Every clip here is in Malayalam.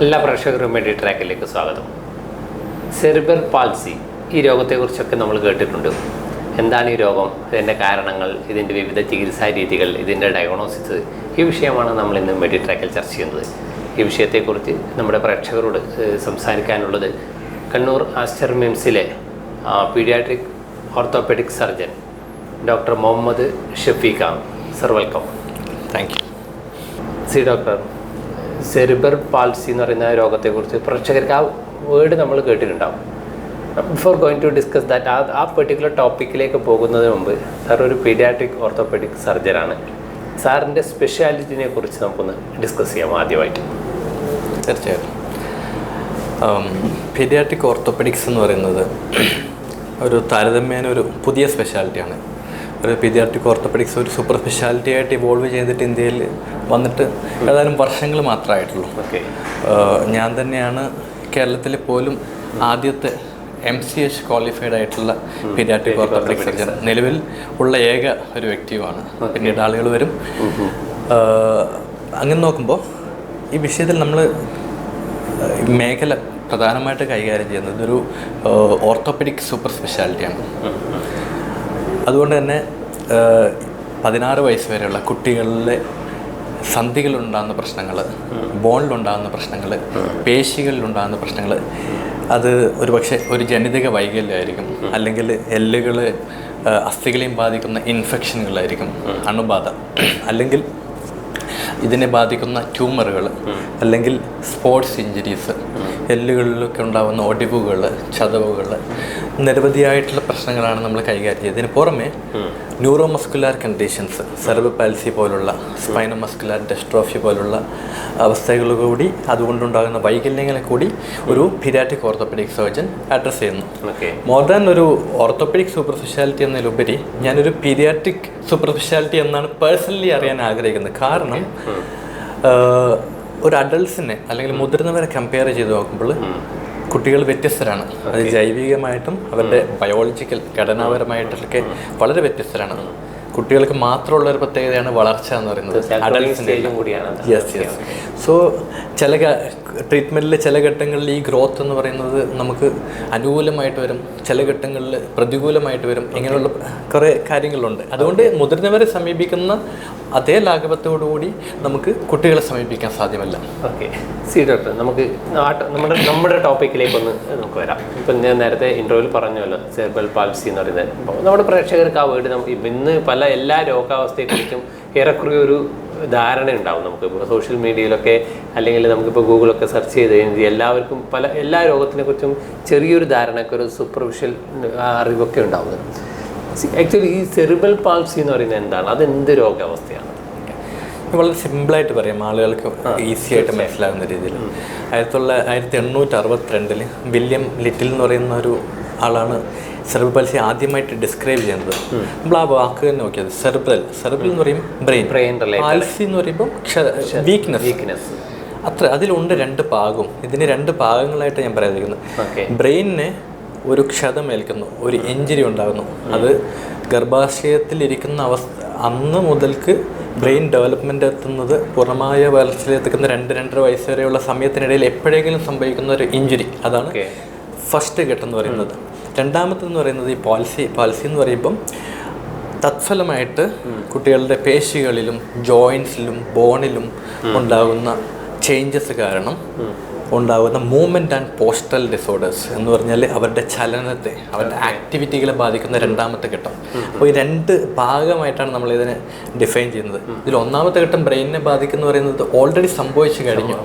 എല്ലാ പ്രേക്ഷകരും മെഡി ട്രാക്കിലേക്ക് സ്വാഗതം. സെറിബ്രൽ പാൾസി ഈ രോഗത്തെക്കുറിച്ചൊക്കെ നമ്മൾ കേട്ടിട്ടുണ്ട്. എന്താണ് ഈ രോഗം, ഇതിൻ്റെ കാരണങ്ങൾ, ഇതിൻ്റെ വിവിധ ചികിത്സാ രീതികൾ, ഇതിൻ്റെ ഡയഗ്നോസിസ്, ഈ വിഷയമാണ് നമ്മൾ ഇന്ന് മെഡി ട്രാക്കിൽ ചർച്ച ചെയ്യുന്നത്. ഈ വിഷയത്തെക്കുറിച്ച് നമ്മുടെ പ്രേക്ഷകരോട് സംസാരിക്കാനുള്ളത് കണ്ണൂർ ആസ്റ്റർ മിംസിലെ paediatric orthopaedic surgeon doctor Muhammad ഷഫീഖാണ്. Sir, welcome. Thank you. See doctor, cerebral palsy എന്ന് പറയുന്ന രോഗത്തെക്കുറിച്ച് പ്രേക്ഷകർക്ക് ആ വേർഡ് നമ്മൾ കേട്ടിട്ടുണ്ടാവും. Before going to discuss that, ആ പെർട്ടിക്കുലർ ടോപ്പിക്കിലേക്ക് പോകുന്നതിന് മുമ്പ് സാർ ഒരു പീഡിയാട്രിക് ഓർത്തോപെഡിക് സർജനാണ്. സാറിൻ്റെ സ്പെഷ്യാലിറ്റിനെ കുറിച്ച് നമുക്കൊന്ന് ഡിസ്കസ് ചെയ്യാം ആദ്യമായിട്ട്. തീർച്ചയായിട്ടും. പീഡിയാട്രിക് ഓർത്തോപെഡിക്സ് എന്ന് പറയുന്നത് ഒരു താരതമ്യേന ഒരു പുതിയ സ്പെഷ്യാലിറ്റിയാണ്. ഒരു പീഡിയാട്രിക് ഓർത്തോപെഡിക്സ് ഒരു സൂപ്പർ സ്പെഷ്യാലിറ്റി ആയിട്ട് ഇവോൾവ് ചെയ്തിട്ട് ഇന്ത്യയിൽ വന്നിട്ട് ഏതാനും വർഷങ്ങൾ മാത്രമായിട്ടുള്ളൂ. ഞാൻ തന്നെയാണ് കേരളത്തിൽ പോലും ആദ്യത്തെ MCH ക്വാളിഫൈഡ് ആയിട്ടുള്ള പീഡിയാട്രിക് ഓർത്തോപെഡിക് സർജൻ. നിലവിൽ ഉള്ള ഏക ഒരു വ്യക്തിയുമാണ്. പിന്നീട് ആളുകൾ വരും. അങ്ങനെ നോക്കുമ്പോൾ ഈ വിഷയത്തിൽ നമ്മൾ മേഖല പ്രധാനമായിട്ട് കൈകാര്യം ചെയ്യുന്നത് ഒരു ഓർത്തോപെഡിക് സൂപ്പർ സ്പെഷ്യാലിറ്റിയാണ്. അതുകൊണ്ട് തന്നെ 16 വയസ്സ് വരെയുള്ള കുട്ടികളിലെ സന്ധികളിലുണ്ടാകുന്ന പ്രശ്നങ്ങൾ, ബോണിലുണ്ടാകുന്ന പ്രശ്നങ്ങൾ, പേശികളിലുണ്ടാകുന്ന പ്രശ്നങ്ങൾ, അത് ഒരുപക്ഷെ ഒരു ജനിതക വൈകല്യമായിരിക്കും, അല്ലെങ്കിൽ എല്ലുകൾ അസ്ഥികളെയും ബാധിക്കുന്ന ഇൻഫെക്ഷനുകളായിരിക്കും, അണുബാധ, അല്ലെങ്കിൽ ഇതിനെ ബാധിക്കുന്ന ട്യൂമറുകൾ, അല്ലെങ്കിൽ സ്പോർട്സ് ഇഞ്ചുറീസ്, എല്ലുകളിലൊക്കെ ഉണ്ടാകുന്ന ഒടിവുകൾ, ചതവുകൾ, നിരവധിയായിട്ടുള്ള പ്രശ്നങ്ങളാണ് നമ്മൾ കൈകാര്യം ചെയ്യുന്നത്. ഇതിന് പുറമെ ന്യൂറോ മസ്കുലാർ കണ്ടീഷൻസ്, സെറിബ്രൽ പാൽസി പോലുള്ള, സ്പൈനോ മസ്കുലാർ ഡെസ്ട്രോഫി പോലുള്ള അവസ്ഥകൾ കൂടി, അതുകൊണ്ടുണ്ടാകുന്ന വൈകല്യങ്ങളെ കൂടി ഒരു പീഡിയാട്രിക് ഓർത്തോപെഡിക് സർജൻ അഡ്രസ്സ് ചെയ്യുന്നു. മോർ ദാൻ ഒരു ഓർത്തോപെഡിക് സൂപ്പർ സ്പെഷ്യാലിറ്റി എന്നതിലുപരി ഞാനൊരു പീഡിയാട്രിക് സൂപ്പർ സ്പെഷ്യാലിറ്റി എന്നാണ് പേഴ്സണലി അറിയാൻ ആഗ്രഹിക്കുന്നത്. കാരണം ഒരു അഡൾട്ട്സിനെ അല്ലെങ്കിൽ മുതിർന്നവരെ കമ്പയർ ചെയ്ത് നോക്കുമ്പോൾ കുട്ടികൾ വ്യത്യസ്തരാണ്. അത് ജൈവികമായിട്ടും അവരുടെ ബയോളജിക്കൽ ഘടനാപരമായിട്ടൊക്കെ വളരെ വ്യത്യസ്തരാണ്. കുട്ടികൾക്ക് മാത്രമുള്ള ഒരു പ്രത്യേകതയാണ് വളർച്ച എന്ന് പറയുന്നത്. അഡൾട്ട്സിൻ്റെ സോ ചില ട്രീറ്റ്മെൻറ്റിൽ ചില ഘട്ടങ്ങളിൽ ഈ ഗ്രോത്ത് എന്ന് പറയുന്നത് നമുക്ക് അനുകൂലമായിട്ട് വരും, ചില ഘട്ടങ്ങളിൽ പ്രതികൂലമായിട്ട് വരും. ഇങ്ങനെയുള്ള കുറേ കാര്യങ്ങളുണ്ട്. അതുകൊണ്ട് മുതിർന്നവരെ സമീപിക്കുന്ന അതേ ലാഘവത്തോടുകൂടി നമുക്ക് കുട്ടികളെ സമീപിക്കാൻ സാധ്യമല്ല. ഓക്കെ, സി ഡോക്ടർ, നമുക്ക് നമ്മുടെ ടോപ്പിക്കിലേക്കൊന്ന് നമുക്ക് വരാം. ഇപ്പം ഞാൻ നേരത്തെ ഇൻ്റർവ്യൂവിൽ പറഞ്ഞല്ലോ സെറിബ്രൽ പാൽസി എന്ന് പറയുന്നത്. അപ്പോൾ നമ്മുടെ പ്രേക്ഷകർക്ക് ആ വേർഡ് ഇന്ന് എല്ലാ രോഗാവസ്ഥയെക്കുറിച്ചും ഏറെക്കുറെ ഒരു ധാരണ ഉണ്ടാവും. നമുക്കിപ്പോൾ സോഷ്യൽ മീഡിയയിലൊക്കെ അല്ലെങ്കിൽ നമുക്കിപ്പോൾ ഗൂഗിളൊക്കെ സെർച്ച് ചെയ്ത് കഴിഞ്ഞാൽ എല്ലാവർക്കും എല്ലാ രോഗത്തിനെക്കുറിച്ചും ചെറിയൊരു ധാരണയൊക്കെ, ഒരു സൂപ്പർഫിഷ്യൽ അറിവൊക്കെ ഉണ്ടാവുന്നത്. ആക്ച്വലി ഈ സെറിബ്രൽ പാൾസി എന്ന് പറയുന്നത് എന്താണ്? അതെന്ത് രോഗാവസ്ഥയാണ്? വളരെ സിമ്പിളായിട്ട് പറയാം, ആളുകൾക്ക് ഈസി ആയിട്ട് മനസ്സിലാകുന്ന രീതിയിൽ. 1862 വില്യം ലിറ്റിൽ എന്ന് പറയുന്ന ഒരു ആളാണ് സെറിബ്രൽ പാൽസി ആദ്യമായിട്ട് ഡിസ്ക്രൈബ് ചെയ്യുന്നത്. നമ്മൾ ആ വാക്ക് തന്നെ നോക്കിയത് സെറിബ്രൽ എന്ന് പറയും ബ്രെയിൻ, പാൽസി എന്ന് പറയുമ്പോൾ വീക്ക്നെസ്. അത്ര അതിലുണ്ട് 2 ഭാഗവും. ഇതിന് 2 ഭാഗങ്ങളായിട്ട് ഞാൻ പറയാതിരിക്കുന്നത്. ബ്രെയിനിന് ഒരു ക്ഷതമേൽക്കുന്നു, ഒരു ഇഞ്ചുറി ഉണ്ടാകുന്നു. അത് ഗർഭാശയത്തിലിരിക്കുന്ന അന്ന് മുതൽക്ക് ബ്രെയിൻ ഡെവലപ്മെൻ്റ് എത്തുന്നത് പൂർണ്ണമായ വളർച്ചയിലെത്തുന്ന 2-2.5 വയസ്സ് വരെയുള്ള സമയത്തിനിടയിൽ എപ്പോഴെങ്കിലും സംഭവിക്കുന്ന ഒരു ഇഞ്ചുറി, അതാണ് ഫസ്റ്റ് ഘട്ടം എന്ന് പറയുന്നത്. രണ്ടാമത്തെന്ന് പറയുന്നത് ഈ പാൽസി എന്ന് പറയുമ്പം തത്ഫലമായിട്ട് കുട്ടികളുടെ പേശികളിലും ജോയിൻസിലും ബോണിലും ഉണ്ടാകുന്ന ചേഞ്ചസ് കാരണം ഉണ്ടാകുന്ന മൂവ്മെൻറ്റ് ആൻഡ് പോസ്റ്ററൽ ഡിസോർഡേഴ്സ് എന്ന് പറഞ്ഞാൽ അവരുടെ ചലനത്തെ, അവരുടെ ആക്ടിവിറ്റികളെ ബാധിക്കുന്ന 2ാമത്തെ ഘട്ടം. അപ്പോൾ ഈ 2 ഭാഗമായിട്ടാണ് നമ്മളിതിനെ ഡിഫൈൻ ചെയ്യുന്നത്. ഇതിൽ 1ാമത്തെ ഘട്ടം ബ്രെയിനിനെ ബാധിക്കുന്ന പറയുന്നത് ഓൾറെഡി സംഭവിച്ചു കഴിഞ്ഞു.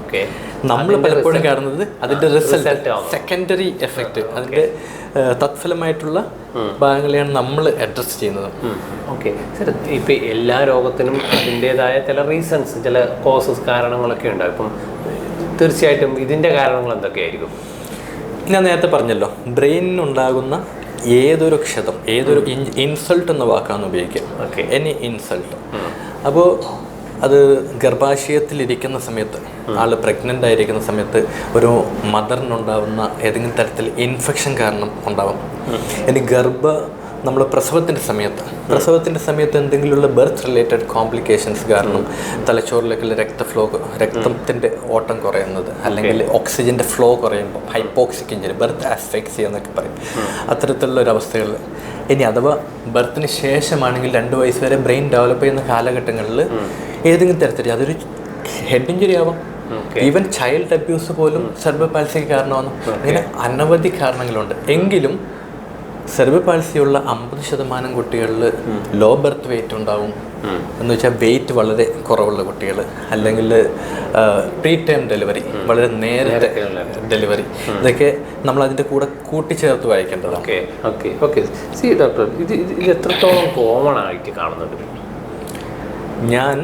നമ്മൾ പലപ്പോഴും കാണുന്നത് അതിൻ്റെ റിസൾട്ട്, സെക്കൻഡറി എഫക്റ്റ്, അതിൻ്റെ തത്ഫലമായിട്ടുള്ള ഭാഗങ്ങളെയാണ് നമ്മൾ അഡ്രസ് ചെയ്യുന്നത്. ഓക്കെ സാർ, ഇപ്പം എല്ലാ രോഗത്തിനും അതിൻ്റേതായ ചില റീസൺസ്, ചില കോസസ്, കാരണങ്ങളൊക്കെ ഉണ്ടാവും. ഇപ്പം തീർച്ചയായിട്ടും ഇതിൻ്റെ കാരണങ്ങൾ എന്തൊക്കെയായിരിക്കും? ഞാൻ നേരത്തെ പറഞ്ഞല്ലോ, ബ്രെയിനിനുണ്ടാകുന്ന ഏതൊരു ക്ഷതം, ഏതൊരു ഇൻസൾട്ട് എന്ന വാക്കാണ് ഉപയോഗിക്കുക, എനി ഇൻസൾട്ട്. അപ്പോൾ അത് ഗർഭാശയത്തിലിരിക്കുന്ന സമയത്ത്, ആൾ പ്രഗ്നൻ്റ് ആയിരിക്കുന്ന സമയത്ത് ഒരു മദറിനുണ്ടാവുന്ന ഏതെങ്കിലും തരത്തിൽ ഇൻഫെക്ഷൻ കാരണം ഉണ്ടാവും. ഇനി നമ്മൾ പ്രസവത്തിൻ്റെ സമയത്ത് എന്തെങ്കിലുമുള്ള ബർത്ത് റിലേറ്റഡ് കോംപ്ലിക്കേഷൻസ് കാരണം തലച്ചോറിലേക്കുള്ള രക്തത്തിൻ്റെ ഓട്ടം കുറയുന്നത്, അല്ലെങ്കിൽ ഓക്സിജൻ്റെ ഫ്ലോ കുറയുമ്പോൾ ഹൈപ്പോക്സിക് ഇഞ്ചുറി, ബർത്ത് ആസ്ഫെക്സിയ എന്നൊക്കെ പറയും, അത്തരത്തിലുള്ള ഒരു അവസ്ഥകൾ. ഇനി അഥവാ ബർത്തിന് ശേഷമാണെങ്കിൽ 2 വയസ്സ് വരെ ബ്രെയിൻ ഡെവലപ്പ് ചെയ്യുന്ന കാലഘട്ടങ്ങളിൽ ഏതെങ്കിലും തരത്തിൽ അതൊരു ഹെഡ് ഇഞ്ചുറി ആവാം, ഈവൻ ചൈൽഡ് അബ്യൂസ് പോലും സെർബൽ പാൽസിക്ക് കാരണമാണ്. അങ്ങനെ അനവധി കാരണങ്ങളുണ്ട്. എങ്കിലും സെർബൽ പാൽസിയുള്ള 50% കുട്ടികളിൽ ലോ ബർത്ത് വെയിറ്റ് ഉണ്ടാവും, എന്ന് വെച്ചാൽ വെയിറ്റ് വളരെ കുറവുള്ള കുട്ടികൾ, അല്ലെങ്കിൽ പ്രീ ടൈം ഡെലിവറി, വളരെ നേരത്തെ ഡെലിവറി, ഇതൊക്കെ നമ്മൾ അതിൻ്റെ കൂടെ കൂട്ടിച്ചേർത്ത് വായിക്കേണ്ടതാണ്. ഓക്കെ സി ഡോക്ടർ, ഇത് എത്രത്തോളം കോമൺ ആയിട്ട് കാണുന്നത്? ഞാൻ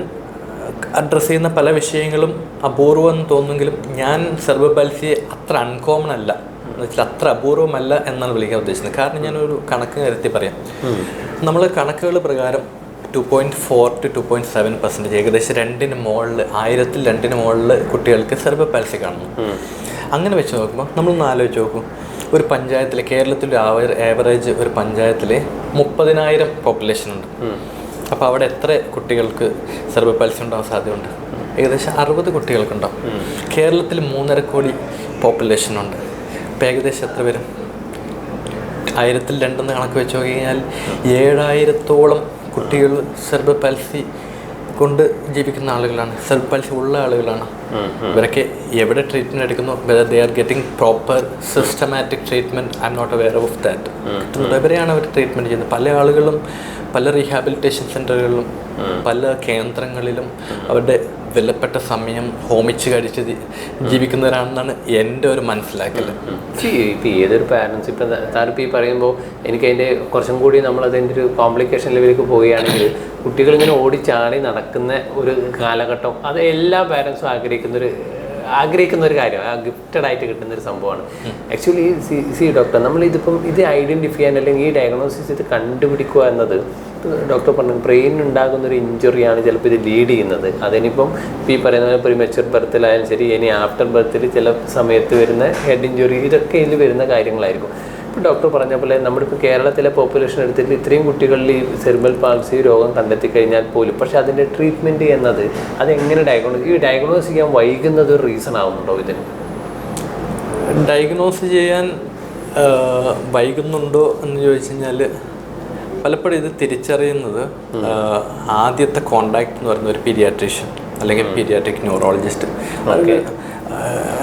അഡ്രസ്സ് ചെയ്യുന്ന പല വിഷയങ്ങളും അപൂർവം എന്ന് തോന്നുമെങ്കിലും ഞാൻ സെർബൽ പാൽസിയെ അത്ര അൺകോമൺ അല്ല, എന്ന് വെച്ചാൽ അത്ര അപൂർവമല്ല എന്നാണ് വിളിക്കാൻ ഉദ്ദേശിക്കുന്നത്. കാരണം ഞാനൊരു കണക്ക് നിരത്തി പറയാം. നമ്മൾ കണക്കുകൾ പ്രകാരം 2.4 to 2.7%, ഏകദേശം 2ന് മുകളിൽ, 1000-ൽ 2ന് മുകളിൽ കുട്ടികൾക്ക് സെർബൽ പാൽസി കാണുന്നു. അങ്ങനെ വെച്ച് നോക്കുമ്പോൾ നമ്മളൊന്ന് ആലോചിച്ച് നോക്കും, ഒരു പഞ്ചായത്തിൽ, കേരളത്തിൽ ആവറേജ് ഒരു പഞ്ചായത്തിൽ 30,000 പോപ്പുലേഷൻ ഉണ്ട്. അപ്പോൾ അവിടെ എത്ര കുട്ടികൾക്ക് സെർബൽ പാൽസി ഉണ്ടാവാൻ സാധ്യതയുണ്ട്? ഏകദേശം 60 കുട്ടികൾക്കുണ്ടാവും. കേരളത്തിൽ 3.5 കോടി പോപ്പുലേഷനുണ്ട്. അപ്പോൾ ഏകദേശം എത്ര വരും? 1000-ൽ 2 കണക്ക് വെച്ച് നോക്കി കഴിഞ്ഞാൽ 7000-ഓളം കുട്ടികൾ സെർബൽ പാൽസി കൊണ്ട് ജീവിക്കുന്ന ആളുകളാണ്, സെർബൽ പാൽസി ഉള്ള ആളുകളാണ്. ഇവരൊക്കെ എവിടെ ട്രീറ്റ്മെൻറ്റ് എടുക്കുന്നു, whether they are getting proper systematic treatment, I'm not aware of that. ഇവരെയാണ് അവർ ട്രീറ്റ്മെൻറ്റ് ചെയ്യുന്നത്. പല ആളുകളും പല റീഹാബിലിറ്റേഷൻ സെൻ്ററുകളിലും പല കേന്ദ്രങ്ങളിലും അവരുടെ വിലപ്പെട്ട സമയം ഹോമിച്ച് കഴിച്ച് ജീവിക്കുന്നവരാണെന്നാണ് എൻ്റെ ഒരു മനസ്സിലാക്കൽ. ഇപ്പം ഏതൊരു പാരൻസ്, ഇപ്പം താരിപ്പോൾ ഈ പറയുമ്പോൾ എനിക്കതിൻ്റെ കുറച്ചും കൂടി നമ്മളതിൻ്റെ ഒരു കോംപ്ലിക്കേഷൻ ലെവലിലേക്ക് പോവുകയാണെങ്കിൽ കുട്ടികളിങ്ങനെ ഓടിച്ചാടി നടക്കുന്ന ഒരു കാലഘട്ടം, അത് എല്ലാ പാരൻസും ആഗ്രഹിക്കുന്ന ഒരു കാര്യം, ഗിഫ്റ്റഡ് ആയിട്ട് കിട്ടുന്ന ഒരു സംഭവമാണ്. ആക്ച്വലി സി ഡോക്ടർ, നമ്മളിതിപ്പം ഇത് ഐഡൻറ്റിഫൈ ചെയ്യാൻ അല്ലെങ്കിൽ ഈ ഡയഗ്നോസിസ് ഇത് കണ്ടുപിടിക്കുക എന്നത്, ഡോക്ടർ പറഞ്ഞു ബ്രെയിനിന് ഉണ്ടാകുന്ന ഒരു ഇഞ്ചുറിയാണ് ചിലപ്പോൾ ഇത് ലീഡ് ചെയ്യുന്നത്. അതിനിപ്പം ഈ പറയുന്ന പോലെ പ്രീമച്വർ ബർത്തിലായാലും ശരി, ഇനി ആഫ്റ്റർ ബർത്തിൽ ചില സമയത്ത് വരുന്ന ഹെഡ് ഇഞ്ചുറി, ഇതൊക്കെ ഇതിൽ വരുന്ന കാര്യങ്ങളായിരിക്കും. ഇപ്പോൾ ഡോക്ടർ പറഞ്ഞ പോലെ നമ്മളിപ്പോൾ കേരളത്തിലെ പോപ്പുലേഷൻ എടുത്തിട്ട് ഇത്രയും കുട്ടികളിൽ ഈ സെർബൽ പാൽസി രോഗം കണ്ടെത്തി കഴിഞ്ഞാൽ പോലും, പക്ഷേ അതിൻ്റെ ട്രീറ്റ്മെൻറ്റ് എന്നത് അതെങ്ങനെ ഡയഗ്നോസ് ചെയ്യാൻ വൈകുന്നത് ഒരു റീസൺ ആവുന്നുണ്ടോ ഇതിന്? ഡയഗ്നോസ് ചെയ്യാൻ വൈകുന്നുണ്ടോ എന്ന് ചോദിച്ചു കഴിഞ്ഞാൽ പലപ്പോഴും ഇത് തിരിച്ചറിയുന്നത് ആദ്യത്തെ കോണ്ടാക്ട് എന്ന് പറയുന്ന ഒരു പീഡിയാട്രീഷ്യൻ അല്ലെങ്കിൽ പീഡിയാട്രിക് ന്യൂറോളജിസ്റ്റ്,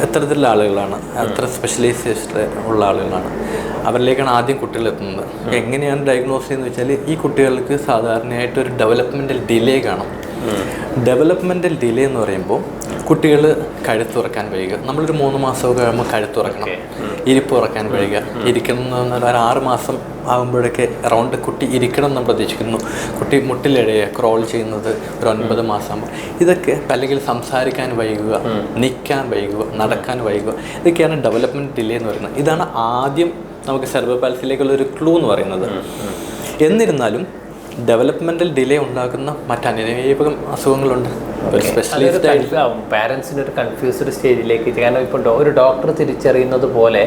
എത്തരത്തിലുള്ള ആളുകളാണ്, അത്ര സ്പെഷ്യലൈസേഷൻ ഉള്ള ആളുകളാണ്. അവരിലേക്കാണ് ആദ്യം കുട്ടികൾ എത്തുന്നത്. എങ്ങനെയാണ് ഡയഗ്നോസ് ചെയ്യുന്നത് വെച്ചാൽ, ഈ കുട്ടികൾക്ക് സാധാരണയായിട്ടൊരു ഡെവലപ്മെൻറ്റൽ ഡിലേ കാണും. ഡെവലപ്മെൻറ്റൽ ഡിലേ എന്ന് പറയുമ്പോൾ കുട്ടികൾ കഴുത്തുറക്കാൻ വൈകുക. നമ്മളൊരു 3 മാസമൊക്കെ ആകുമ്പോൾ കഴുത്തുറക്കണം, ഇരിപ്പ് ഉറക്കാൻ വൈകുക. ഇരിക്കണം എന്ന് പറഞ്ഞാൽ ഒരു 6 മാസം ആകുമ്പോഴൊക്കെ അറൗണ്ട് കുട്ടി ഇരിക്കണം എന്ന് പ്രതീക്ഷിക്കുന്നു. കുട്ടി മുട്ടിലിഴയുക, ക്രോൾ ചെയ്യുന്നത് ഒരു 9 മാസം ആകുമ്പോൾ. ഇതൊക്കെ അല്ലെങ്കിൽ സംസാരിക്കാൻ വൈകുക, നിൽക്കാൻ വൈകുക, നടക്കാൻ വൈകുക, ഇതൊക്കെയാണ് ഡെവലപ്മെൻറ്റ് ഡിലേ എന്ന് പറയുന്നത്. ഇതാണ് ആദ്യം നമുക്ക് സെർബൽ പാൽസിയിലേക്കുള്ള ഒരു ക്ലൂ എന്ന് പറയുന്നത്. എന്നിരുന്നാലും ഡെവലപ്മെൻറ്റൽ ഡിലേ ഉണ്ടാക്കുന്ന മറ്റനേകം അസുഖങ്ങളുണ്ട്. പാരൻസിന് ഒരു കൺഫ്യൂസ്ഡ് സ്റ്റേജിലേക്ക്, കാരണം ഇപ്പോൾ ഒരു ഡോക്ടർ തിരിച്ചറിയുന്നത് പോലെ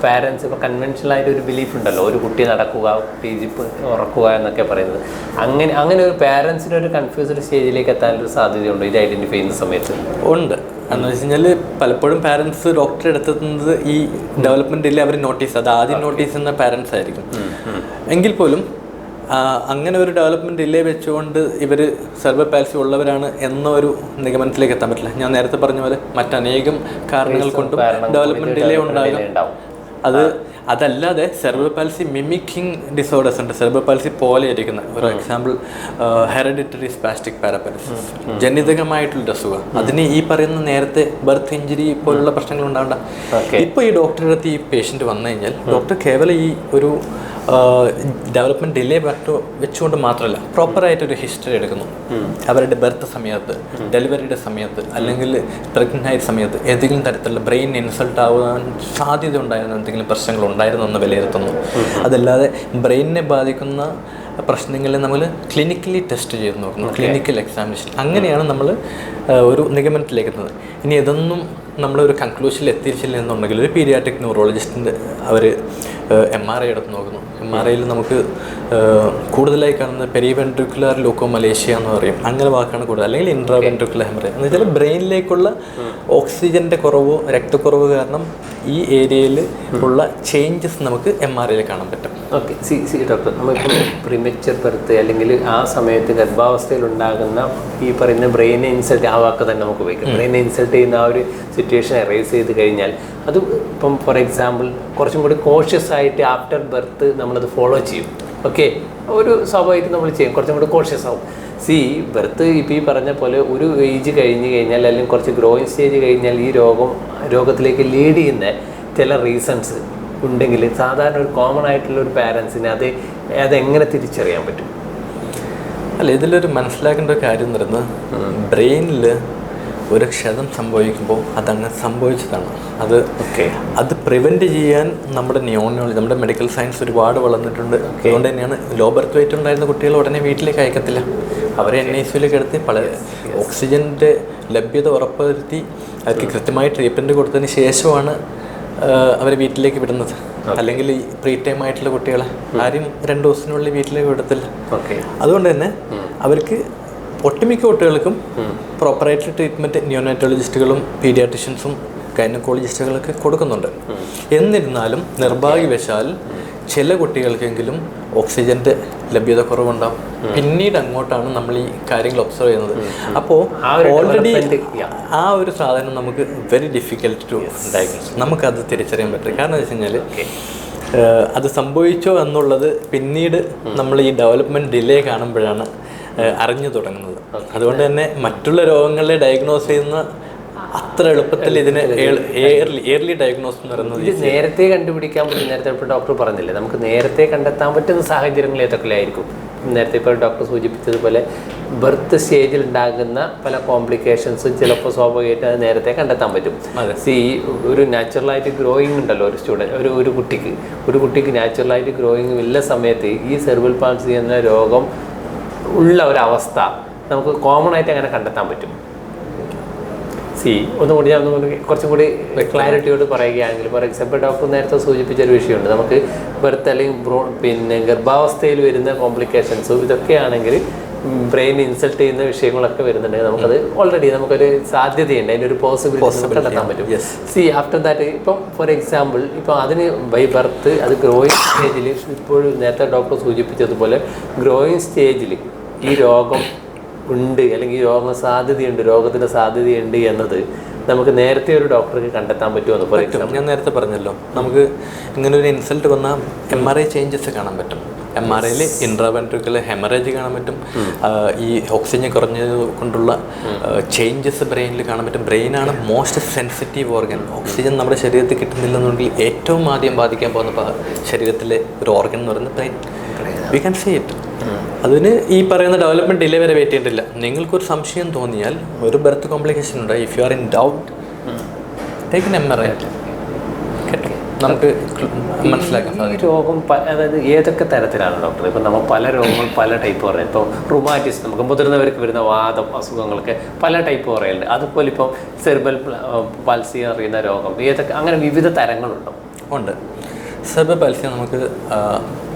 പാരൻസ് ഇപ്പോൾ കൺവെൻഷനലായിട്ട് ഒരു ബിലീഫ് ഉണ്ടല്ലോ, ഒരു കുട്ടി നടക്കുക, ജിപ്പ് ഉറക്കുക എന്നൊക്കെ പറയുന്നത്. അങ്ങനെ ഒരു പാരൻസിന് ഒരു കൺഫ്യൂസ്ഡ് സ്റ്റേജിലേക്ക് എത്താനൊരു സാധ്യതയുണ്ടോ ഇത് ഐഡൻറ്റിഫൈ ചെയ്യുന്ന സമയത്ത്? ഉണ്ട്. എന്ന് വെച്ച് കഴിഞ്ഞാൽ പലപ്പോഴും പാരൻസ് ഡോക്ടറെ എടുത്തെത്തുന്നത് ഈ ഡെവലപ്മെൻറ്റ് ഡിലേ അവർ നോട്ടീസ്, അത് ആദ്യം നോട്ടീസ് ചെയ്യുന്ന പാരൻസ് ആയിരിക്കും. എങ്കിൽ പോലും അങ്ങനെ ഒരു ഡെവലപ്മെൻറ്റ് ഡിലേ വെച്ചുകൊണ്ട് ഇവർ സെർബൽ പാൽസി ഉള്ളവരാണ് എന്നൊരു നിഗമനത്തിലേക്ക് എത്താൻ പറ്റില്ല. ഞാൻ നേരത്തെ പറഞ്ഞ പോലെ മറ്റനേകം കാരണങ്ങൾ കൊണ്ടും ഡെവലപ്മെൻറ്റ് ഡിലേ ഉണ്ടാകും. അതല്ലാതെ സെർബൽ പാൽസി മിമിക്കിംഗ് ഡിസോർഡേഴ്സ് ഉണ്ട്. സെർബൽ പാൽസി പോലെ ഇരിക്കുന്ന ഒരു എക്സാമ്പിൾ ഹെറിഡിറ്ററി സ്പാസ്റ്റിക് പാരാപാലിസിസ്, ജനിതകമായിട്ടുള്ള അസുഖം. അതിന് ഈ പറയുന്ന നേരത്തെ ബർത്ത് ഇഞ്ചുറി പോലുള്ള പ്രശ്നങ്ങൾ ഉണ്ടാകണ്ട. ഇപ്പോൾ ഈ ഡോക്ടറുടെ അടുത്ത് ഈ പേഷ്യൻറ്റ് വന്നു കഴിഞ്ഞാൽ ഡോക്ടർ കേവലം ഈ ഒരു ഡെവലപ്മെൻറ്റ് ഡിലേ വെച്ചുകൊണ്ട് മാത്രമല്ല, പ്രോപ്പറായിട്ടൊരു ഹിസ്റ്ററി എടുക്കുന്നു. അവരുടെ ബർത്ത് സമയത്ത്, ഡെലിവറിയുടെ സമയത്ത്, അല്ലെങ്കിൽ പ്രഗ്നൻ്റ് ആയ സമയത്ത് ഏതെങ്കിലും തരത്തിലുള്ള ബ്രെയിൻ ഇൻസൾട്ട് ആവാൻ സാധ്യത ഉണ്ടായിരുന്ന എന്തെങ്കിലും പ്രശ്നങ്ങൾ ഉണ്ടായിരുന്നോ എന്ന് വിലയിരുത്തുന്നു. അതല്ലാതെ ബ്രെയിനിനെ ബാധിക്കുന്ന പ്രശ്നങ്ങളെ നമ്മൾ ക്ലിനിക്കലി ടെസ്റ്റ് ചെയ്ത് നോക്കുന്നു, ക്ലിനിക്കൽ എക്സാമിനേഷൻ. അങ്ങനെയാണ് നമ്മൾ ഒരു നിഗമനത്തിലേക്ക് എത്തുന്നത്. ഇനി ഇതൊന്നും നമ്മളൊരു കൺക്ലൂഷനിൽ എത്തിച്ചില്ല എന്നുണ്ടെങ്കിൽ ഒരു പീഡിയാട്രിക് ന്യൂറോളജിസ്റ്റിൻ്റെ അവർ MRI എടുത്ത് നോക്കുന്നു. MRIയിൽ നമുക്ക് കൂടുതലായി കാണുന്ന പെരിവെൻട്രിക്കുലർ ലൂക്കോമലേഷ്യ എന്ന് പറയും, അങ്ങനെ വാക്കാണ് കൂടുതൽ, അല്ലെങ്കിൽ ഇൻട്രാവെൻട്രിക്കുലർ ഹെമറേജ് എന്ന് വെച്ചാൽ ബ്രെയിനിലേക്കുള്ള ഓക്സിജൻ്റെ കുറവോ രക്തക്കുറവ് കാരണം ഈ ഏരിയയിൽ ഉള്ള ചേഞ്ചസ് നമുക്ക് MRIയിൽ കാണാൻ പറ്റും. ഓക്കെ, ഡോക്ടർ, നമ്മളിപ്പോൾ പ്രിമച്വർ ബർത്ത് അല്ലെങ്കിൽ ആ സമയത്ത് ഗർഭാവസ്ഥയിൽ ഉണ്ടാകുന്ന ഈ പറയുന്ന ബ്രെയിനെ ഇൻസൾട്ട്, ആ വാക്ക് തന്നെ നമുക്ക് ഉപയോഗിക്കാം, ബ്രെയിനെ ഇൻസൾട്ട് ചെയ്യുന്ന ആ ഒരു സിറ്റുവേഷൻ എറേസ് ചെയ്ത് കഴിഞ്ഞാൽ അത് ഇപ്പം ഫോർ എക്സാമ്പിൾ കുറച്ചും കൂടി കോഷ്യസ് ആയിട്ട് ആഫ്റ്റർ ബർത്ത് നമ്മളത് ഫോളോ ചെയ്യും. ഓക്കെ, ഒരു സ്വാഭാവികമായിട്ട് നമ്മൾ ചെയ്യും, കുറച്ചും കൂടി കോഷ്യസ് ആവും. ബർത്ത് ഇപ്പോൾ ഈ പറഞ്ഞ പോലെ ഒരു ഏജ് കഴിഞ്ഞ് കഴിഞ്ഞാൽ അല്ലെങ്കിൽ കുറച്ച് ഗ്രോയിങ് സ്റ്റേജ് കഴിഞ്ഞാൽ ഈ രോഗത്തിലേക്ക് ലീഡ് ചെയ്യുന്ന ചില റീസൺസ് ഉണ്ടെങ്കിൽ സാധാരണ ഒരു കോമൺ ആയിട്ടുള്ള ഒരു പാരൻസിന് അതെങ്ങനെ തിരിച്ചറിയാൻ പറ്റും? അല്ല, ഇതിലൊരു മനസ്സിലാക്കേണ്ട ഒരു കാര്യം എന്ന് പറയുന്നത്, ബ്രെയിനിൽ ഒരു ക്ഷതം സംഭവിക്കുമ്പോൾ അതങ്ങനെ സംഭവിച്ചതാണ്. അത് പ്രിവെൻറ്റ് ചെയ്യാൻ നമ്മുടെ ന്യൂറോളജി, നമ്മുടെ മെഡിക്കൽ സയൻസ് ഒരുപാട് വളർന്നിട്ടുണ്ട്. അതുകൊണ്ട് തന്നെയാണ് ലോ ബർത്ത് വെയിറ്റ് ഉണ്ടായിരുന്ന കുട്ടികൾ ഉടനെ വീട്ടിലേക്ക് അയക്കത്തില്ല, അവരെ NICUവിലേക്ക് എടുത്ത് ഓക്സിജൻ്റെ ലഭ്യത ഉറപ്പുവരുത്തി അവർക്ക് കൃത്യമായി ട്രീറ്റ്മെൻറ്റ് കൊടുത്തതിന് ശേഷമാണ് അവരെ വീട്ടിലേക്ക് വിടുന്നത്. അല്ലെങ്കിൽ ഈ പ്രീ ടൈം ആയിട്ടുള്ള കുട്ടികളെ ആരും 2 ദിവസത്തിനുള്ളിൽ വീട്ടിലേക്ക് വിടത്തില്ല. അതുകൊണ്ട് തന്നെ അവർക്ക് ഒട്ടുമിക്ക കുട്ടികൾക്കും പ്രോപ്പറായിട്ടുള്ള ട്രീറ്റ്മെൻറ്റ് ന്യൂണാറ്റോളജിസ്റ്റുകളും പീഡിയാട്രിഷ്യൻസും ഗൈനക്കോളജിസ്റ്റുകളൊക്കെ കൊടുക്കുന്നുണ്ട്. എന്നിരുന്നാലും നിർഭാഗ്യവശാൽ ചില കുട്ടികൾക്കെങ്കിലും ഓക്സിജൻ്റെ ലഭ്യത കുറവുണ്ടാവും. പിന്നീട് അങ്ങോട്ടാണ് നമ്മൾ ഈ കാര്യങ്ങൾ ഒബ്സർവ് ചെയ്യുന്നത്. അപ്പോൾ ഓൾറെഡി ആ ഒരു സാധനം നമുക്ക് വെരി ഡിഫിക്കൽട്ട് ടു ഡയഗ്നോസ്, നമുക്കത് തിരിച്ചറിയാൻ പറ്റില്ല. കാരണം എന്ന് വെച്ച് കഴിഞ്ഞാൽ അത് സംഭവിച്ചോ എന്നുള്ളത് പിന്നീട് നമ്മൾ ഈ ഡെവലപ്മെൻറ്റ് ഡിലേ കാണുമ്പോഴാണ് അറിഞ്ഞു തുടങ്ങുന്നത്. അതുകൊണ്ട് തന്നെ മറ്റുള്ള രോഗങ്ങളെ ഡയഗ്നോസ് ചെയ്യുന്ന അത്ര എളുപ്പത്തിൽ ഇതിന് ഏർലി ഡയഗ്നോസ് എന്ന് പറയുന്നത് ഇത് നേരത്തെ കണ്ടുപിടിക്കാൻ പറ്റും. നേരത്തെ ഇപ്പോൾ ഡോക്ടർ പറഞ്ഞില്ലേ, നമുക്ക് നേരത്തെ കണ്ടെത്താൻ പറ്റുന്ന സാഹചര്യങ്ങൾ ഏതൊക്കെയായിരിക്കും? നേരത്തെ ഇപ്പോൾ ഡോക്ടർ സൂചിപ്പിച്ചതുപോലെ ബർത്ത് സ്റ്റേജിൽ ഉണ്ടാകുന്ന പല കോംപ്ലിക്കേഷൻസും ചിലപ്പോൾ സ്വാഭാവികമായിട്ട് അത് നേരത്തെ കണ്ടെത്താൻ പറ്റും. ഒരു നാച്ചുറലായിട്ട് ഗ്രോയിങ് ഉണ്ടല്ലോ ഒരു കുട്ടിക്ക് നാച്ചുറലായിട്ട് ഗ്രോയിങ് ഉള്ള സമയത്ത് ഈ സെറിബ്രൽ പാൾസി എന്ന രോഗം ഉള്ള ഒരവസ്ഥ നമുക്ക് കോമൺ ആയിട്ട് അങ്ങനെ കണ്ടെത്താൻ പറ്റും. ഒന്നുകൂടി ഞാൻ കുറച്ചും കൂടി ക്ലാരിറ്റിയോട് പറയുകയാണെങ്കിൽ, ഫോർ എക്സാമ്പിൾ ഡോക്ടർ നേരത്തെ സൂചിപ്പിച്ചൊരു വിഷയമുണ്ട്, നമുക്ക് ബർത്ത് അല്ലെങ്കിൽ ഗർഭാവസ്ഥയിൽ വരുന്ന കോംപ്ലിക്കേഷൻസും ഇതൊക്കെയാണെങ്കിൽ ബ്രെയിൻ ഇൻസൾട്ട് ചെയ്യുന്ന വിഷയങ്ങളൊക്കെ വരുന്നുണ്ടെങ്കിൽ നമുക്കത് ഓൾറെഡി നമുക്കൊരു സാധ്യതയുണ്ട്, അതിൻ്റെ ഒരു പോസിബിലിറ്റി കണ്ടെത്താൻ പറ്റും. ആഫ്റ്റർ ദാറ്റ് ഇപ്പം ഫോർ എക്സാമ്പിൾ ഇപ്പം അതിന് ബൈ ബർത്ത് അത് ഗ്രോയിങ് സ്റ്റേജിൽ, ഇപ്പോഴും നേരത്തെ ഡോക്ടർ സൂചിപ്പിച്ചതുപോലെ ഗ്രോയിങ് സ്റ്റേജിൽ ഈ രോഗം ഉണ്ട് അല്ലെങ്കിൽ ഈ രോഗത്തിന് സാധ്യതയുണ്ട് എന്നത് നമുക്ക് നേരത്തെ ഒരു ഡോക്ടർക്ക് കണ്ടെത്താൻ പറ്റുമെന്ന്. ഫോർ എക്സാമ്പിൾ ഞാൻ നേരത്തെ പറഞ്ഞല്ലോ, നമുക്ക് ഇങ്ങനെ ഒരു ഇൻസൾട്ട് വന്നാൽ MRI ചേഞ്ചസ് കാണാൻ പറ്റും. MRIയിൽ ഇൻട്രാവെൻട്രിക്കുലർ ഹെമറേജ് കാണാൻ പറ്റും. ഈ ഓക്സിജൻ കുറഞ്ഞത് കൊണ്ടുള്ള ചേഞ്ചസ് ബ്രെയിനിൽ കാണാൻ പറ്റും. ബ്രെയിനാണ് മോസ്റ്റ് സെൻസിറ്റീവ് ഓർഗൻ. ഓക്സിജൻ നമ്മുടെ ശരീരത്തിൽ കിട്ടുന്നില്ലെന്നുണ്ടെങ്കിൽ ഏറ്റവും ആദ്യം ബാധിക്കാൻ പോകുന്ന ശരീരത്തിലെ ഒരു ഓർഗൻ എന്ന് പറയുന്നത് brain. We can see it. അതിന് ഈ പറയുന്ന ഡെവലപ്മെൻറ്റ് ഡിലേ വരെ വെയിറ്റ് ചെയ്തിട്ടില്ല. നിങ്ങൾക്കൊരു സംശയം തോന്നിയാൽ, ഒരു ബർത്ത് കോംപ്ലിക്കേഷൻ ഉണ്ട്, if you are in doubt take N MRI, നമുക്ക് മനസ്സിലാക്കാം. ഈ രോഗം അതായത് ഏതൊക്കെ തരത്തിലാണ് ഡോക്ടർ? ഇപ്പം നമ്മൾ പല രോഗങ്ങൾ പല ടൈപ്പ് പറയാം. ഇപ്പോൾ റുമാറ്റിസ്, നമുക്ക് മുതിർന്നവർക്ക് വരുന്ന വാദം അസുഖങ്ങളൊക്കെ പല ടൈപ്പ് പറയുന്നുണ്ട്. അതുപോലെ ഇപ്പം സെറിബ്രൽ പാൾസി അറിയുന്ന രോഗം ഏതൊക്കെ, അങ്ങനെ വിവിധ തരങ്ങളുണ്ടോ? ഉണ്ട്. സെറിബ്രൽ പാൾസി നമുക്ക്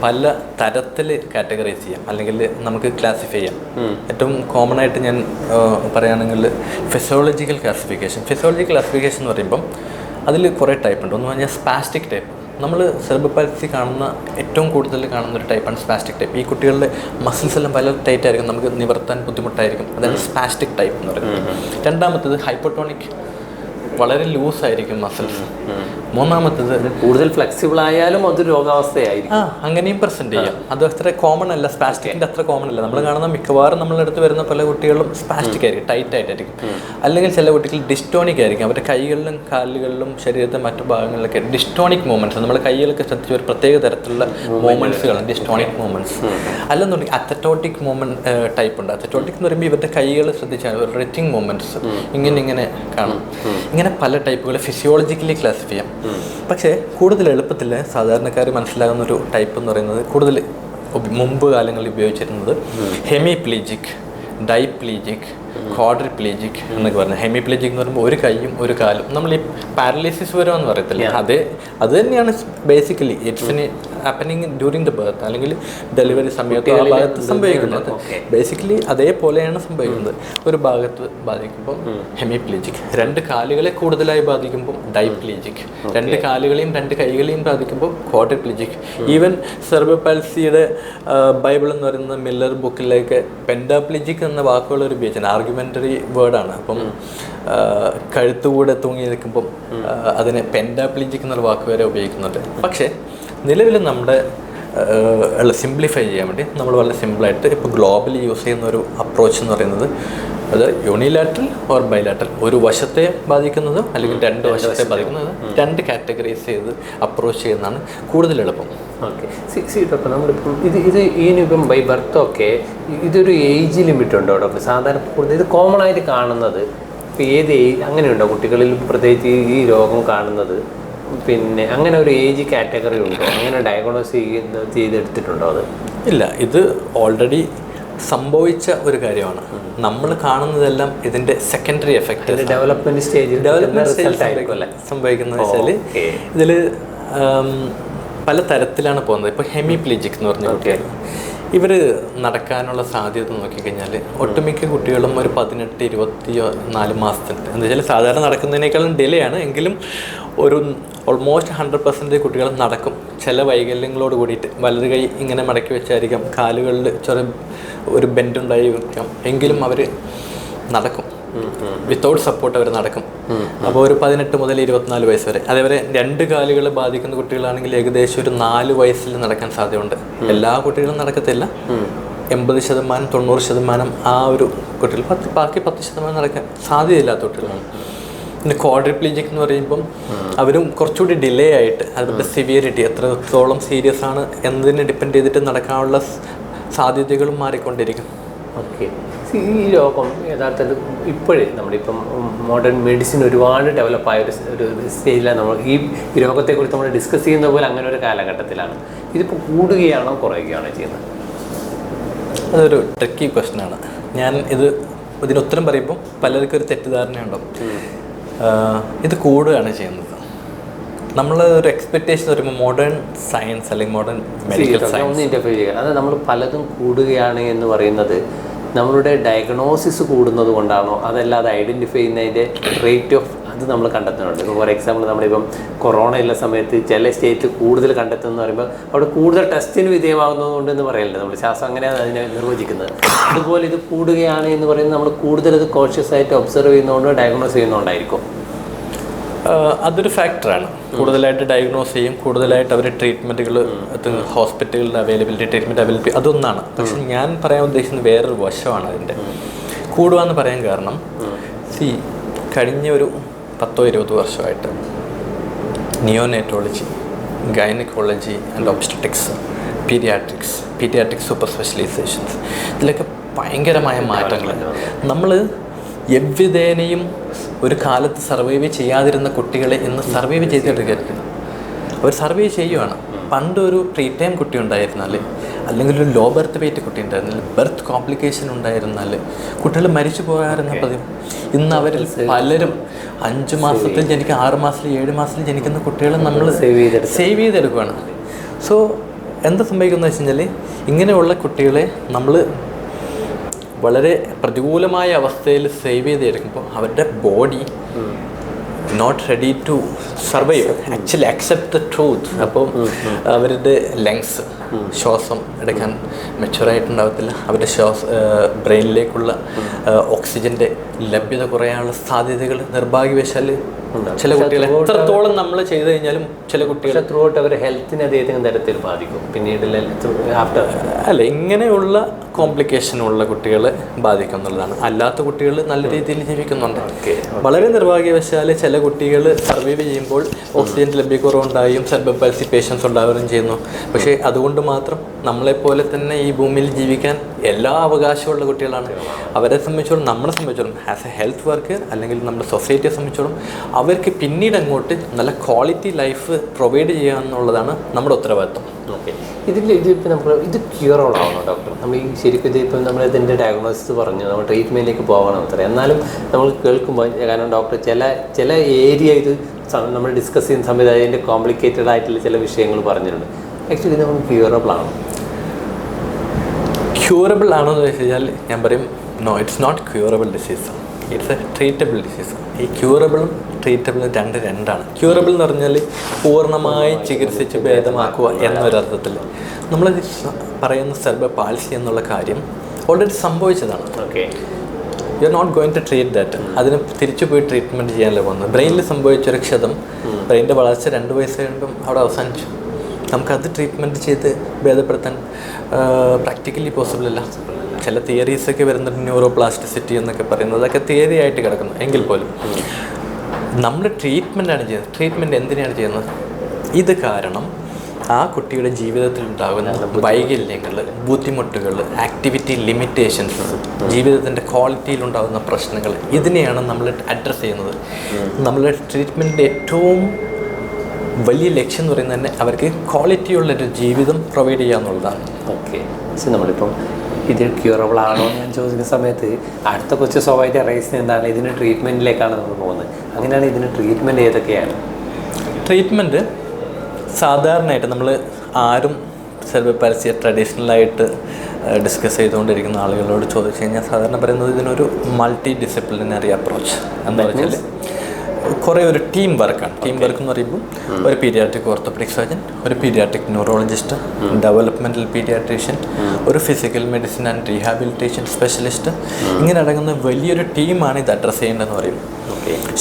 പല തരത്തിൽ കാറ്റഗറൈസ് ചെയ്യാം, അല്ലെങ്കിൽ നമുക്ക് ക്ലാസിഫൈ ചെയ്യാം. ഏറ്റവും കോമൺ ആയിട്ട് ഞാൻ പറയുകയാണെങ്കിൽ ഫിസിയോളജിക്കൽ ക്ലാസിഫിക്കേഷൻ എന്ന് പറയുമ്പം അതിൽ കുറേ ടൈപ്പ് ഉണ്ട്. ഒന്ന് പറഞ്ഞാൽ സ്പാസ്റ്റിക് ടൈപ്പ്. നമ്മൾ സെറിബ്രൽ പാൾസി കാണുന്ന ഏറ്റവും കൂടുതൽ കാണുന്ന ഒരു ടൈപ്പാണ് സ്പാസ്റ്റിക് ടൈപ്പ്. ഈ കുട്ടികളുടെ മസിൽസ് എല്ലാം പല ടൈറ്റ് ആയിരിക്കും, നമുക്ക് നിവർത്താൻ ബുദ്ധിമുട്ടായിരിക്കും. അതാണ് സ്പാസ്റ്റിക് ടൈപ്പ് എന്ന് പറയുന്നത്. രണ്ടാമത്തേത് ഹൈപ്പോട്ടോണിക്, വളരെ ലൂസായിരിക്കും മസിൽസ്. മൂന്നാമത്തേത് കൂടുതൽ ഫ്ലെക്സിബിൾ ആയാലും അതൊരു രോഗാവസ്ഥയായിരിക്കും. അങ്ങനെയും പ്രസന്റ് ചെയ്യാം. അത് അത്ര കോമൺ അല്ല, സ്പാസ്റ്റിക്കിൻ്റെ അത്ര കോമൺ അല്ല. നമ്മൾ കാണുന്ന മിക്കവാറും നമ്മളടുത്ത് വരുന്ന പല കുട്ടികളും സ്പാസ്റ്റിക് ആയിരിക്കും, ടൈറ്റ് ആയിട്ടായിരിക്കും. അല്ലെങ്കിൽ ചില കുട്ടികൾ ഡിസ്റ്റോണിക് ആയിരിക്കും. അവരുടെ കൈകളിലും കാലുകളിലും ശരീരത്തെ മറ്റു ഭാഗങ്ങളിലൊക്കെ ഡിസ്റ്റോണിക് മൂവ്മെൻറ്റ്സ്, നമ്മുടെ കൈകളൊക്കെ ശ്രദ്ധിച്ച ഒരു പ്രത്യേക തരത്തിലുള്ള മൂവ്മെൻറ്റ്സുകളാണ് ഡിസ്റ്റോണിക് മൂവ്മെൻറ്റ്സ്. അല്ലെന്നുണ്ടെങ്കിൽ അത്തറ്റോട്ടിക് മൂവ്മെൻറ്റ് ടൈപ്പ് ഉണ്ട്. അത്തറ്റോട്ടിക് എന്ന് പറയുമ്പോൾ ഇവരുടെ കൈകൾ ശ്രദ്ധിച്ചാൽ ഒരു റിറ്റിംഗ് മൂവ്മെൻറ്റ്സ് ഇങ്ങനെ കാണും. ഇങ്ങനെ പല ടൈപ്പുകൾ ഫിസിയോളജിക്കലി ക്ലാസിഫൈ ചെയ്യാം. പക്ഷേ കൂടുതൽ എളുപ്പത്തിൽ സാധാരണക്കാർ മനസ്സിലാകുന്ന ഒരു ടൈപ്പ് എന്ന് പറയുന്നത്, കൂടുതൽ മുമ്പ് കാലങ്ങളിൽ ഉപയോഗിച്ചിരുന്നത് ഹെമിപ്ലീജിക് ഡൈപ്ലീജിക്, ക്വാഡ്രിപ്ലീജിക് എന്നൊക്കെ പറഞ്ഞാൽ. ഹെമിപ്ലീജിക് എന്ന് പറയുമ്പോൾ ഒരു കൈയും ഒരു കാലും. നമ്മൾ ഈ പാരലൈസിസ് വരുമെന്ന് പറയത്തില്ല, അത് തന്നെയാണ് basically. It's happening during the birth അല്ലെങ്കിൽ ഡെലിവറി സമയത്ത് ആ ഭാഗത്ത് സംഭവിക്കുന്നത്. ബേസിക്കലി അതേപോലെയാണ് സംഭവിക്കുന്നത്. ഒരു ഭാഗത്ത് ബാധിക്കുമ്പോൾ ഹെമിപ്ലീജിക്, 2 കാലുകളെ കൂടുതലായി ബാധിക്കുമ്പോൾ ഡൈപ്ലീജിക്, 2 കാലുകളെയും 2 കൈകളെയും ബാധിക്കുമ്പോൾ ക്വാഡ്രിപ്ലീജിക്. ഈവൻ സെർബൽ പാൽസിയുടെ ബൈബിൾ എന്ന് പറയുന്ന മില്ലർ ബുക്കിലേക്ക് പെൻഡാപ്ലീജിക് എന്ന വാക്കുകൾ ഒരു ഉപയോഗിച്ചാണ്. ആർഗ്യുമെൻ്ററി വേർഡാണ്. അപ്പം കഴുത്തുകൂടെ തൂങ്ങി നിൽക്കുമ്പം അതിനെ പെൻഡാപ്ലീജിക് എന്നുള്ള വാക്ക് വരെ ഉപയോഗിക്കുന്നുണ്ട്. പക്ഷേ നിലവിൽ നമ്മുടെ സിംപ്ലിഫൈ ചെയ്യാൻ വേണ്ടി നമ്മൾ വളരെ സിമ്പിളായിട്ട് ഇപ്പോൾ ഗ്ലോബലി യൂസ് ചെയ്യുന്ന ഒരു അപ്രോച്ച് എന്ന് പറയുന്നത് അത് യൂണിലാറ്ററൽ ഓർ ബൈലാറ്ററൽ, ഒരു വശത്തെ ബാധിക്കുന്നത് അല്ലെങ്കിൽ 2 വശത്തെ ബാധിക്കുന്നത്, 2 കാറ്റഗറൈസ് ചെയ്ത് അപ്രോച്ച് ചെയ്യുന്നതാണ് കൂടുതൽ എളുപ്പം. ഓക്കെ ഡോക്ടർ, നമ്മളിപ്പം ഇത് ഇനിയിപ്പം ബൈ ബർത്ത് ഒക്കെ ഇതൊരു ഏജ് ലിമിറ്റ് ഉണ്ടോ ഡോക്ടർ? സാധാരണ കൂടുതൽ ഇത് കോമൺ ആയിട്ട് കാണുന്നത് ഇപ്പോൾ ഏത് ഏജ് അങ്ങനെയുണ്ടോ കുട്ടികളിൽ പ്രത്യേകിച്ച് ഈ രോഗം കാണുന്നത്? പിന്നെ അങ്ങനെ ഒരു ഏജ് കാറ്റഗറി ഉണ്ടോ? അങ്ങനെ ഡയഗ്നോസ് ചെയ്തെടുത്തിട്ടുണ്ടോ? അത് ഇല്ല, ഇത് ഓൾറെഡി സംഭവിച്ച ഒരു കാര്യമാണ്. നമ്മൾ കാണുന്നതെല്ലാം ഇതിൻ്റെ സെക്കൻഡറി എഫക്റ്റ്, ഡെവലപ്മെൻറ്റ് സ്റ്റേജിൽ സംഭവിക്കുന്നത് വെച്ചാൽ ഇതിൽ പല തരത്തിലാണ് പോകുന്നത്. ഇപ്പോൾ ഹെമിപ്ലീജിക് എന്ന് പറഞ്ഞ കുട്ടികൾ, ഇവർ നടക്കാനുള്ള സാധ്യത നോക്കിക്കഴിഞ്ഞാൽ ഒട്ടുമിക്ക കുട്ടികളും ഒരു 18-24 മാസത്തിൽ, എന്താ വെച്ചാൽ സാധാരണ നടക്കുന്നതിനേക്കാളും ഡിലേ ആണ് എങ്കിലും ഒരു ഓൾമോസ്റ്റ് 100% കുട്ടികൾ നടക്കും. ചില വൈകല്യങ്ങളോട് കൂടിയിട്ട് വലത് കൈ ഇങ്ങനെ മടക്കി വെച്ചായിരിക്കാം, കാലുകളിൽ ചെറിയ ഒരു ബെൻഡുണ്ടായിരിക്കാം, എങ്കിലും അവർ നടക്കും. വിത്തൗട്ട് സപ്പോർട്ട് അവർ നടക്കും. അപ്പോൾ ഒരു 18 മുതൽ 24 വയസ്സ് വരെ. അതേപോലെ 2 കാലുകൾ ബാധിക്കുന്ന കുട്ടികളാണെങ്കിൽ ഏകദേശം ഒരു 4 വയസ്സിൽ നടക്കാൻ സാധ്യതയുണ്ട്. എല്ലാ കുട്ടികളും നടക്കത്തില്ല. 80%, 90% ആ ഒരു കുട്ടികൾ, ബാക്കി 10% നടക്കാൻ സാധ്യതയില്ലാത്ത കുട്ടികളാണ്. പിന്നെ ക്വാഡ്രിപ്ലീജിക് എന്ന് പറയുമ്പം അവരും കുറച്ചുകൂടി ഡിലേ ആയിട്ട് അവരുടെ സിവിയറിറ്റി എത്രത്തോളം സീരിയസ് ആണ് എന്നതിനെ ഡിപ്പെൻഡ് ചെയ്തിട്ട് നടക്കാനുള്ള സാധ്യതകളും മാറിക്കൊണ്ടിരിക്കും. ഓക്കെ, ഈ രോഗം യഥാർത്ഥത്തിൽ ഇപ്പോഴേ നമ്മളിപ്പം മോഡേൺ മെഡിസിൻ ഒരുപാട് ഡെവലപ്പായ ഒരു സ്റ്റേജിലാണ് നമ്മൾ ഈ രോഗത്തെക്കുറിച്ച് നമ്മൾ ഡിസ്കസ് ചെയ്യുന്ന പോലെ അങ്ങനെ ഒരു കാലഘട്ടത്തിലാണ്. ഇതിപ്പോൾ കൂടുകയാണോ കുറയുകയാണോ ചെയ്യുന്നത്? അതൊരു ട്രിക്കി ക്വസ്റ്റ്യനാണ്. ഞാൻ ഇതിന് ഉത്തരം പറയുമ്പോൾ പലർക്കും ഒരു തെറ്റിദ്ധാരണയുണ്ടാവും. ഇത് കൂടുകയാണ് ചെയ്യുന്നത്. നമ്മൾ ഒരു എക്സ്പെക്റ്റേഷൻ വരുമ്പോൾ മോഡേൺ സയൻസ് അല്ലെങ്കിൽ മോഡേൺ മെഡിക്കൽ സയൻസ് ഒന്ന് ഇൻ്റർഫിയർ ചെയ്യുക. അത് നമ്മൾ പലതും കൂടുകയാണ് എന്ന് പറയുന്നത് നമ്മളുടെ ഡയഗ്നോസിസ് കൂടുന്നത് കൊണ്ടാണോ, അതല്ലാതെ ഐഡൻറ്റിഫൈ ചെയ്യുന്നതിൻ്റെ റേറ്റ് ഓഫ് അത് നമ്മൾ കണ്ടെത്തുന്നുണ്ട്? ഇപ്പോൾ ഫോർ എക്സാമ്പിൾ നമ്മളിപ്പം കൊറോണ ഉള്ള സമയത്ത് ചില സ്റ്റേറ്റ് കൂടുതൽ കണ്ടെത്തുന്നതെന്ന് പറയുമ്പോൾ അവിടെ കൂടുതൽ ടെസ്റ്റിന് വിധേയമാകുന്നതുകൊണ്ട് എന്ന് പറയലുണ്ട്. നമ്മൾ ശാസ്ത്രം അങ്ങനെയാണ് അതിനെ നിർവചിക്കുന്നത്. അതുപോലെ ഇത് കൂടുകയാണ് എന്ന് പറയുന്നത് നമ്മൾ കൂടുതൽ ഇത് കോൺഷ്യസ് ആയിട്ട് ഒബ്സർവ് ചെയ്യുന്നതുകൊണ്ട് ഡയഗ്നോസ് ചെയ്യുന്നതുകൊണ്ടായിരിക്കും. അതൊരു ഫാക്ടറാണ്. കൂടുതലായിട്ട് ഡയഗ്നോസ് ചെയ്യും, കൂടുതലായിട്ട് അവർ ട്രീറ്റ്മെൻറ്റുകൾ ഹോസ്പിറ്റലുകളുടെ ട്രീറ്റ്മെൻറ്റ് അവൈലബിലിറ്റി അതൊന്നാണ്. പക്ഷെ ഞാൻ പറയാൻ ഉദ്ദേശിക്കുന്നത് വേറൊരു വശമാണ് അതിൻ്റെ. കൂടുക എന്ന് പറയാൻ കാരണം കഴിഞ്ഞ ഒരു 10-20 വർഷമായിട്ട് neonatology, gynaecology and obstetrics, paediatrics super specialisations, ഇതിലൊക്കെ ഭയങ്കരമായ മാറ്റങ്ങൾ. നമ്മൾ എവിധേനയും ഒരു കാലത്ത് സർവൈവ് ചെയ്യാതിരുന്ന കുട്ടികളെ ഇന്ന് സർവൈവ് ചെയ്തെടുക്കരുത്. അവർ സർവൈവ് ചെയ്യുവാണ്. പണ്ട് ഒരു പ്രീ ടൈം കുട്ടി ഉണ്ടായിരുന്നാൽ, അല്ലെങ്കിൽ ഒരു ലോ ബർത്ത് വെയിറ്റ് കുട്ടി ഉണ്ടായിരുന്നാൽ, ബർത്ത് കോംപ്ലിക്കേഷൻ ഉണ്ടായിരുന്നാൽ കുട്ടികൾ മരിച്ചു പോകാറുന്ന പതിവ്. ഇന്ന് അവരിൽ പലരും 5 മാസത്തിൽ ജനിക്കുന്ന, 6 മാസത്തിൽ 7 മാസത്തിൽ ജനിക്കുന്ന കുട്ടികളെ നമ്മൾ സേവ് ചെയ്തെടുക്കുകയാണ്. സോ എന്താ സംഭവിക്കുന്നത് വെച്ച് കഴിഞ്ഞാൽ, ഇങ്ങനെയുള്ള കുട്ടികളെ നമ്മൾ വളരെ പ്രതികൂലമായ അവസ്ഥയിൽ സേവ് ചെയ്തെടുക്കുമ്പോൾ അവരുടെ body not ready to survive, actually accept the truth. അപ്പം അവരുടെ ലങ്സ്, ശ്വാസം എടുക്കാൻ മെച്ചുവറായിട്ടുണ്ടാകത്തില്ല. അവരുടെ ബ്രെയിനിലേക്കുള്ള ഓക്സിജൻ്റെ ലഭ്യത കുറയാനുള്ള സാധ്യതകൾ നിർഭാഗ്യവശാൽ ചില കുട്ടികൾ എത്രത്തോളം നമ്മൾ ചെയ്തു കഴിഞ്ഞാലും ചില കുട്ടികൾ ത്രൂ ഔട്ട് അവരുടെ ഹെൽത്തിനെ ഏതെങ്കിലും തരത്തിൽ ബാധിക്കും. പിന്നീട് അല്ല, ഇങ്ങനെയുള്ള കോംപ്ലിക്കേഷനുള്ള കുട്ടികളെ ബാധിക്കും എന്നുള്ളതാണ്. അല്ലാത്ത കുട്ടികൾ നല്ല രീതിയിൽ ജീവിക്കുന്നുണ്ട്. വളരെ നിർഭാഗ്യവശാൽ ചില കുട്ടികൾ സർവൈവ് ചെയ്യുമ്പോൾ ഓക്സിജൻ ലഭ്യക്കുറവുണ്ടായും സെർബൽ പാൽസി പേഷ്യൻസ് ഉണ്ടാവുകയും ചെയ്യുന്നു. പക്ഷേ അതുകൊണ്ട് മാത്രം നമ്മളെപ്പോലെ തന്നെ ഈ ഭൂമിയിൽ ജീവിക്കാൻ എല്ലാ അവകാശമുള്ള കുട്ടികളാണ്. അവരെ സംബന്ധിച്ചോളം, നമ്മളെ സംബന്ധിച്ചോളം ആസ് എ ഹെൽത്ത് വർക്കർ അല്ലെങ്കിൽ നമ്മുടെ സൊസൈറ്റിയെ സംബന്ധിച്ചോളം അവർക്ക് പിന്നീട് അങ്ങോട്ട് നല്ല ക്വാളിറ്റി ലൈഫ് പ്രൊവൈഡ് ചെയ്യുക എന്നുള്ളതാണ് നമ്മുടെ ഉത്തരവാദിത്വം. ഓക്കെ. ഇതിപ്പോൾ നമ്മൾ ഇത് ക്യൂറബിൾ ആവണോ ഡോക്ടർ? നമ്മൾ ഈ ശരിക്കും ഇതിപ്പോൾ നമ്മൾ ഇതിൻ്റെ ഡയഗ്നോസിസ് പറഞ്ഞു നമ്മൾ ട്രീറ്റ്മെൻറ്റിലേക്ക് പോകണം അത്ര, എന്നാലും നമ്മൾ കേൾക്കുമ്പോൾ കാരണം ഡോക്ടർ ചില ഏരിയ ഇത് നമ്മൾ ഡിസ്കസ് ചെയ്യുന്ന സമയത്ത് അതിൻ്റെ കോംപ്ലിക്കേറ്റഡ് ആയിട്ടുള്ള ചില വിഷയങ്ങൾ പറഞ്ഞിട്ടുണ്ട്. ആക്ച്വലി നമ്മൾ ക്യൂറബിൾ ആണോ? ക്യൂറബിൾ ആണോ എന്ന് വെച്ച് കഴിഞ്ഞാൽ ഞാൻ പറയും no, it's not curable disease, it's a treatable disease. ഈ ക്യൂറബിളും ട്രീറ്റബിളും രണ്ടാണ്. ക്യൂറബിൾ എന്ന് പറഞ്ഞാൽ പൂർണ്ണമായി ചികിത്സിച്ച് ഭേദമാക്കുക എന്നൊരർത്ഥത്തിൽ. നമ്മൾ പറയുന്ന സെർബൽ പാൾസി എന്നുള്ള കാര്യം ഓൾറെഡി സംഭവിച്ചതാണ്. Okay, you are not going to treat that. അതിന് തിരിച്ചു പോയി ട്രീറ്റ്മെൻറ്റ് ചെയ്യാനല്ല പോകുന്നത്. ബ്രെയിനിൽ സംഭവിച്ചൊരു ക്ഷതം, ബ്രെയിനിൻ്റെ വളർച്ച 2 വയസ്സ് കഴിയുമ്പം അവിടെ അവസാനിച്ചു. നമുക്കത് ട്രീറ്റ്മെൻറ്റ് ചെയ്ത് ഭേദപ്പെടുത്താൻ പ്രാക്ടിക്കലി പോസിബിൾ അല്ല. ചില തിയറീസൊക്കെ വരുന്നുണ്ട്, ന്യൂറോ പ്ലാസ്റ്റിസിറ്റി എന്നൊക്കെ പറയുന്നത്, അതൊക്കെ തിയറി ആയിട്ട് കിടക്കുന്നു. എങ്കിൽ പോലും നമ്മൾ ട്രീറ്റ്മെൻറ്റാണ് ചെയ്യുന്നത്. ട്രീറ്റ്മെൻറ്റ് എന്തിനാണ് ചെയ്യുന്നത്? ഇത് കാരണം ആ കുട്ടിയുടെ ജീവിതത്തിൽ ഉണ്ടാകുന്ന വൈകല്യങ്ങൾ, ബുദ്ധിമുട്ടുകൾ, ആക്ടിവിറ്റി ലിമിറ്റേഷൻസ്, ജീവിതത്തിൻ്റെ ക്വാളിറ്റിയിലുണ്ടാകുന്ന പ്രശ്നങ്ങൾ, ഇതിനെയാണ് നമ്മൾ അഡ്രസ്സ് ചെയ്യുന്നത്. നമ്മളുടെ ട്രീറ്റ്മെൻറ്റിൻ്റെ ഏറ്റവും വലിയ ലക്ഷ്യം എന്ന് പറയുന്നത് തന്നെ അവർക്ക് ക്വാളിറ്റിയുള്ളൊരു ജീവിതം പ്രൊവൈഡ് ചെയ്യുക എന്നുള്ളതാണ്. ഓക്കെ, പക്ഷേ നമ്മളിപ്പം ഇത് ക്യൂറബിൾ ആണോ എന്ന് ഞാൻ ചോദിക്കുന്ന സമയത്ത് അടുത്ത കൊച്ചു സ്വാഭാവികമായിട്ട് റൈസ് എന്താണ് ഇതിന് ട്രീറ്റ്മെൻറ്റിലേക്കാണ് നമ്മൾ പോകുന്നത്. അങ്ങനെയാണ് ഇതിന് ട്രീറ്റ്മെൻറ്റ് ഏതൊക്കെയാണ്? ട്രീറ്റ്മെൻറ്റ് സാധാരണയായിട്ട് നമ്മൾ ആരും സെർബൽ പാൽസിയെ ട്രഡീഷണലായിട്ട് ഡിസ്കസ് ചെയ്തുകൊണ്ടിരിക്കുന്ന ആളുകളോട് ചോദിച്ചു കഴിഞ്ഞാൽ സാധാരണ പറയുന്നത് ഇതിനൊരു മൾട്ടി ഡിസിപ്ലിനറി അപ്രോച്ച് എന്ന് പറഞ്ഞാൽ കുറേ ഒരു ടീം വർക്കാണ്. ടീം വർക്ക് എന്ന് പറയുമ്പോൾ ഒരു പീഡിയാട്രിക് ഓർത്തോപെഡിക് സർജൻ, ഒരു പീഡിയാട്രിക് ന്യൂറോളജിസ്റ്റ്, ഡെവലപ്മെൻറ്റൽ പീഡിയാട്രീഷ്യൻ, ഒരു physical medicine and rehabilitation specialist, ഇങ്ങനെ അടങ്ങുന്ന വലിയൊരു ടീമാണ് ഇത് അഡ്രസ്സ് ചെയ്യേണ്ടതെന്ന് പറയും.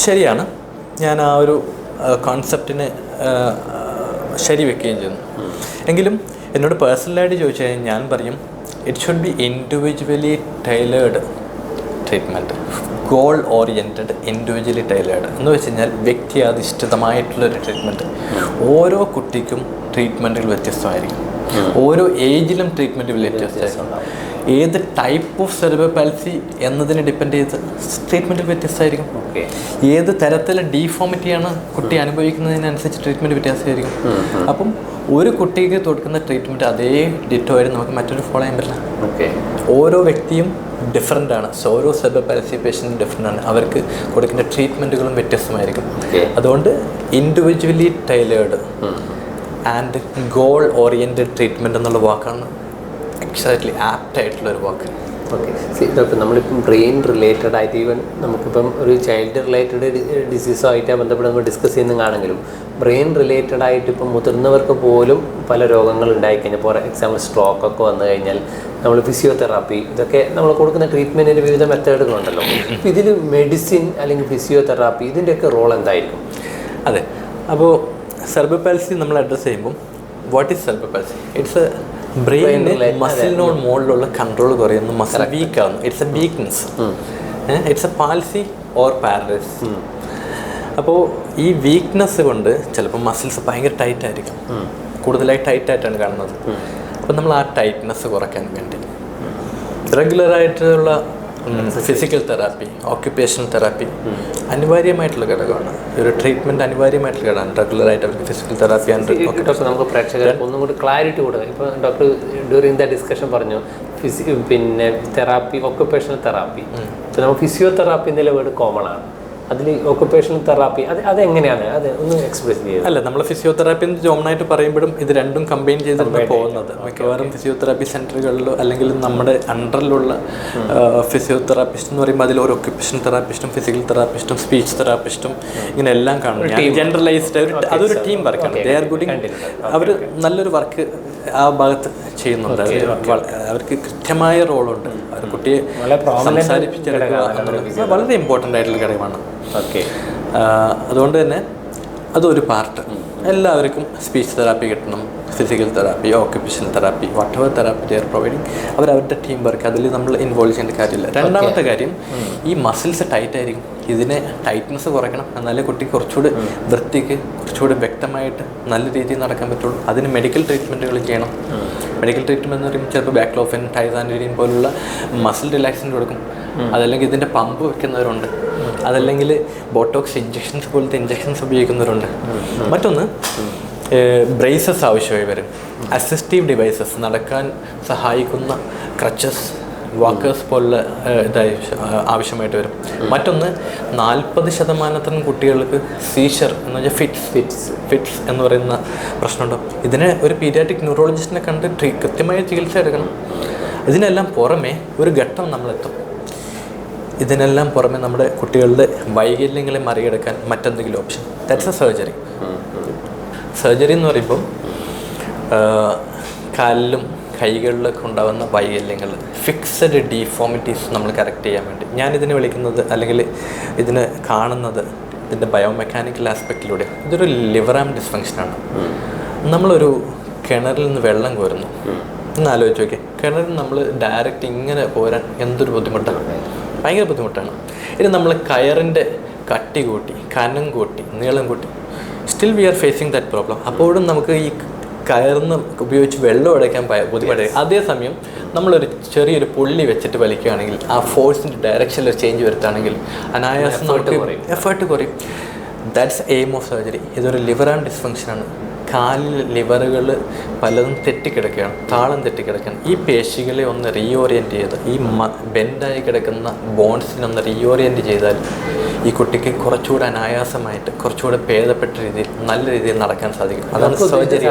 ശരിയാണ്, ഞാൻ ആ ഒരു കോൺസെപ്റ്റിന് ശരിവെക്കുകയും ചെയ്യുന്നു. എങ്കിലും എന്നോട് പേഴ്സണലായിട്ട് ചോദിച്ചു കഴിഞ്ഞാൽ ഞാൻ പറയും it should be individually tailored treatment, goal oriented, individually tailored എന്ന് വെച്ച് കഴിഞ്ഞാൽ വ്യക്തിയാധിഷ്ഠിതമായിട്ടുള്ളൊരു ട്രീറ്റ്മെൻറ്റ്. ഓരോ കുട്ടിക്കും ട്രീറ്റ്മെൻറ്റുകൾ വ്യത്യസ്തമായിരിക്കും, ഓരോ ഏജിലും ട്രീറ്റ്മെൻറ്റുകൾ വ്യത്യസ്തമായിരിക്കും. ഏത് ടൈപ്പ് ഓഫ് സെർബൽ പാൽസി എന്നതിനെ ഡിപ്പെൻഡ് ചെയ്ത് ട്രീറ്റ്മെൻറ്റ് വ്യത്യസ്തമായിരിക്കും. ഏത് തരത്തിലെ ഡീഫോമിറ്റിയാണ് കുട്ടി അനുഭവിക്കുന്നതിനനുസരിച്ച് ട്രീറ്റ്മെൻറ്റ് വ്യത്യാസമായിരിക്കും. അപ്പം ഒരു കുട്ടിക്ക് കൊടുക്കുന്ന ട്രീറ്റ്മെൻറ്റ് അതേ ഡിറ്റോ ആയിട്ട് നമുക്ക് മറ്റൊരു ഫോളോ ചെയ്യാൻ പറ്റില്ല. ഓരോ വ്യക്തിയും ഡിഫറെൻ്റ് ആണ്. സോ ഓരോ സെർബൽ പാൽസി പേഷ്യൻറ്റും ഡിഫറെൻ്റ് ആണ്. അവർക്ക് കൊടുക്കുന്ന ട്രീറ്റ്മെൻറ്റുകളും വ്യത്യസ്തമായിരിക്കും. അതുകൊണ്ട് individually tailored and goal oriented treatment എന്നുള്ള വാക്കാണ് എക്സാക്ട്ലി ആപ്റ്റ് ആയിട്ടുള്ളൊരു വാക്ക്. ഓക്കെ, ഇപ്പം നമ്മളിപ്പം ബ്രെയിൻ റിലേറ്റഡ് ആയിട്ട് ഈവൻ നമുക്കിപ്പം ഒരു ചൈൽഡ് റിലേറ്റഡ് ഡിസീസോ ആയിട്ട് ബന്ധപ്പെട്ട് നമ്മൾ ഡിസ്കസ് ചെയ്യുന്നതാണെങ്കിലും ബ്രെയിൻ റിലേറ്റഡ് ആയിട്ട് ഇപ്പം മുതിർന്നവർക്ക് പോലും പല രോഗങ്ങൾ ഉണ്ടായിക്കഴിഞ്ഞാൽ, ഫോർ എക്സാമ്പിൾ സ്ട്രോക്കൊക്കെ വന്നു കഴിഞ്ഞാൽ നമ്മൾ ഫിസിയോതെറാപ്പി, ഇതൊക്കെ നമ്മൾ കൊടുക്കുന്ന ട്രീറ്റ്മെൻറ്റിന് വിവിധ മെത്തേഡുകളുണ്ടല്ലോ. അപ്പോൾ ഇതിൽ മെഡിസിൻ അല്ലെങ്കിൽ ഫിസിയോതെറാപ്പി ഇതിൻ്റെയൊക്കെ റോൾ എന്തായിരിക്കും? അതെ, അപ്പോൾ സെർബൽ പാൽസി നമ്മൾ അഡ്രസ്സ് ചെയ്യുമ്പോൾ what is cerebral പാൽസി? It's A ബ്രെയിനിൽ മസിലിനോട് മുകളിലുള്ള കൺട്രോൾ കുറയുന്നു, മസിൽ വീക്ക് ആകുന്നു. It's A weakness, it's A പാൽസി or paralysis. അപ്പോൾ ഈ വീക്ക്നെസ് കൊണ്ട് ചിലപ്പോൾ മസിൽസ് ഭയങ്കര ടൈറ്റ് ആയിരിക്കും, കൂടുതലായി ടൈറ്റായിട്ടാണ് കാണുന്നത്. അപ്പോൾ നമ്മൾ ആ ടൈറ്റ്നെസ് കുറയ്ക്കാൻ വേണ്ടി റെഗുലറായിട്ടുള്ള ഫിസിക്കൽ തെറാപ്പി, ഓക്യുപ്പേഷണൽ തെറാപ്പി അനിവാര്യമായിട്ടുള്ള ഘടകമാണ്. ഒരു ട്രീറ്റ്മെൻറ്റ് അനിവാര്യമായിട്ടുള്ള ഘടകമാണ്. റെഗുലറായിട്ട് അവർക്ക് ഫിസിക്കൽ തെറാപ്പി നമുക്ക് പ്രേക്ഷകർ ഒന്നും കൂടി ക്ലാരിറ്റി കൊടുക്കുക. ഇപ്പോൾ ഡോക്ടർ ഡ്യൂറിങ് ദ ഡിസ്കഷൻ പറഞ്ഞു പിന്നെ തെറാപ്പി, ഓക്യുപ്പേഷണൽ തെറാപ്പി. ഇപ്പോൾ നമ്മൾ ഫിസിയോതെറാപ്പി എന്നുള്ള വേർഡ് കോമൺ ആണ്. അതിൽ ഓക്യുപ്പേഷണൽ തെറാപ്പി അതെങ്ങനെയാണ് അത് ഒന്ന് എക്സ്പ്രസ് ചെയ്യുന്നത്? അല്ല, നമ്മൾ ഫിസിയോതെറാപ്പി ജോമനായിട്ട് പറയുമ്പോഴും ഇത് രണ്ടും കമ്പൈൻ ചെയ്തിട്ടാണ് പോകുന്നത്. മിക്കവാറും ഫിസിയോതെറാപ്പി സെൻറ്ററുകളിലോ അല്ലെങ്കിൽ നമ്മുടെ അണ്ടറിലുള്ള ഫിസിയോതെറാപ്പിസ്റ്റ് എന്ന് പറയുമ്പോൾ അതിൽ ഒരു ഓക്യുപ്പേഷൻ തെറാപ്പിസ്റ്റും ഫിസിക്കൽ തെറാപ്പിസ്റ്റും സ്പീച്ച് തെറാപ്പിസ്റ്റും ഇങ്ങനെ എല്ലാം കാണും. ജനറലൈസ്ഡ് അതൊരു ടീം വർക്കാണ്. ദേ ആർ ഗുഡിങ്, അവർ നല്ലൊരു വർക്ക് ആ ഭാഗത്ത് ചെയ്യുന്നുണ്ട്. അവർക്ക് കൃത്യമായ റോളുണ്ട്. അവർ കുട്ടിയെ സംസാരിപ്പിച്ചെടുക്കുക എന്നുള്ളത് വളരെ ഇമ്പോർട്ടൻ്റ് ആയിട്ടുള്ള ഘടകമാണ്. അതുകൊണ്ട് തന്നെ അതൊരു പാർട്ട്. എല്ലാവർക്കും സ്പീച്ച് തെറാപ്പി കിട്ടണം, physical therapy, occupational therapy, what ever therapy they are providing, അവരുടെ ടീം വർക്ക്, അതിൽ നമ്മൾ ഇൻവോൾവ് ചെയ്യേണ്ട കാര്യമില്ല. രണ്ടാമത്തെ കാര്യം, ഈ മസിൽസ് ടൈറ്റ് ആയിരിക്കും. ഇതിനെ ടൈറ്റ്നസ് കുറയ്ക്കണം, എന്നാലേ കുട്ടിക്ക് കുറച്ചുകൂടി വൃത്തിക്ക് കുറച്ചുകൂടി വ്യക്തമായിട്ട് നല്ല രീതിയിൽ നടക്കാൻ പറ്റുള്ളൂ. അതിന് മെഡിക്കൽ ട്രീറ്റ്മെൻറ്റുകൾ ചെയ്യണം. മെഡിക്കൽ ട്രീറ്റ്മെൻറ്റ് എന്ന് പറയുമ്പോൾ ചിലപ്പോൾ ബാക്ലോഫിൻ, ടൈസാൻഡിൻ പോലുള്ള മസിൽ റിലാക്സിന് കൊടുക്കും. അതല്ലെങ്കിൽ ഇതിൻ്റെ പമ്പ് വെക്കുന്നവരുണ്ട്. അതല്ലെങ്കിൽ ബോട്ടോക്സ് ഇഞ്ചക്ഷൻസ് പോലത്തെ ഇഞ്ചക്ഷൻസ് ഉപയോഗിക്കുന്നവരുണ്ട്. മറ്റൊന്ന്, ബ്രേസസ് ആവശ്യമായി വരും. അസിസ്റ്റീവ് ഡിവൈസസ്, നടക്കാൻ സഹായിക്കുന്ന ക്രച്ചസ്, വാക്കേഴ്സ് പോലുള്ള ആവശ്യമായിട്ട് വരും. മറ്റൊന്ന് 40% കുട്ടികൾക്ക് സീഷർ എന്ന് വെച്ചാൽ ഫിറ്റ്സ് എന്ന് പറയുന്ന പ്രശ്നമുണ്ടോ. ഇതിന് ഒരു പീഡിയാട്രിക് ന്യൂറോളജിസ്റ്റിനെ കണ്ട് കൃത്യമായ ചികിത്സ എടുക്കണം. ഇതിനെല്ലാം പുറമെ ഒരു ഘട്ടം നമ്മളെത്തും. ഇതിനെല്ലാം പുറമെ നമ്മുടെ കുട്ടികളുടെ വൈകല്യങ്ങളെ മറികടക്കാൻ മറ്റെന്തെങ്കിലും option, that's A surgery. Surgery എന്ന് പറയുമ്പം കാലിലും കൈകളിലൊക്കെ ഉണ്ടാകുന്ന വൈകല്യങ്ങൾ, ഫിക്സഡ് ഡീഫോമിറ്റീസ് നമ്മൾ കറക്റ്റ് ചെയ്യാൻ വേണ്ടി ഞാനിതിനെ വിളിക്കുന്നത്, അല്ലെങ്കിൽ ഇതിന് കാണുന്നത് ഇതിൻ്റെ ബയോമെക്കാനിക്കൽ ആസ്പെക്റ്റിലൂടെ, ഇതൊരു ലിവർ ആം ഡിസ്ഫങ്ഷനാണ്. നമ്മളൊരു കിണറിൽ നിന്ന് വെള്ളം കോരുന്നു എന്ന് ആലോചിച്ച് നോക്കിയാൽ, കിണറിൽ നമ്മൾ ഡയറക്റ്റ് ഇങ്ങനെ കോരാൻ എന്തൊരു ബുദ്ധിമുട്ടാണ്, ഭയങ്കര ബുദ്ധിമുട്ടാണ്. ഇനി നമ്മൾ കയറിൻ്റെ കട്ടി കൂട്ടി, കനം കൂട്ടി, നീളം കൂട്ടി, still we are facing that problem. അപ്പോഴും നമുക്ക് ഈ കയറിന്ന് ഉപയോഗിച്ച് വെള്ളം അടയ്ക്കാൻ ബുദ്ധിമുട്ടായി. അതേസമയം നമ്മളൊരു ചെറിയൊരു പുള്ളി വെച്ചിട്ട് വലിക്കുകയാണെങ്കിൽ, ആ ഫോഴ്സിൻ്റെ ഡയറക്ഷനിൽ ഒരു ചേഞ്ച് വരുത്തുകയാണെങ്കിൽ അനായാസം നമുക്ക് എഫേർട്ട് കുറയും. That's aim of surgery. ഇതൊരു ലിവർ ആൻഡ് ഡിസ്ഫങ്ഷനാണ്. കാലിൽ ലിവറുകൾ പലതും തെറ്റിക്കിടക്കുകയാണ്, താളം തെറ്റിക്കിടക്കുകയാണ്. ഈ പേശികളെ ഒന്ന് റീഓറിയൻറ്റ് ചെയ്ത്, ഈ ബെൻഡായി കിടക്കുന്ന ബോൺസിനൊന്ന് റീഓറിയൻറ്റ് ചെയ്താൽ ഈ കുട്ടിക്ക് കുറച്ചുകൂടെ അനായാസമായിട്ട്, കുറച്ചുകൂടെ ഭേദപ്പെട്ട രീതിയിൽ, നല്ല രീതിയിൽ നടക്കാൻ സാധിക്കും. അതാണ്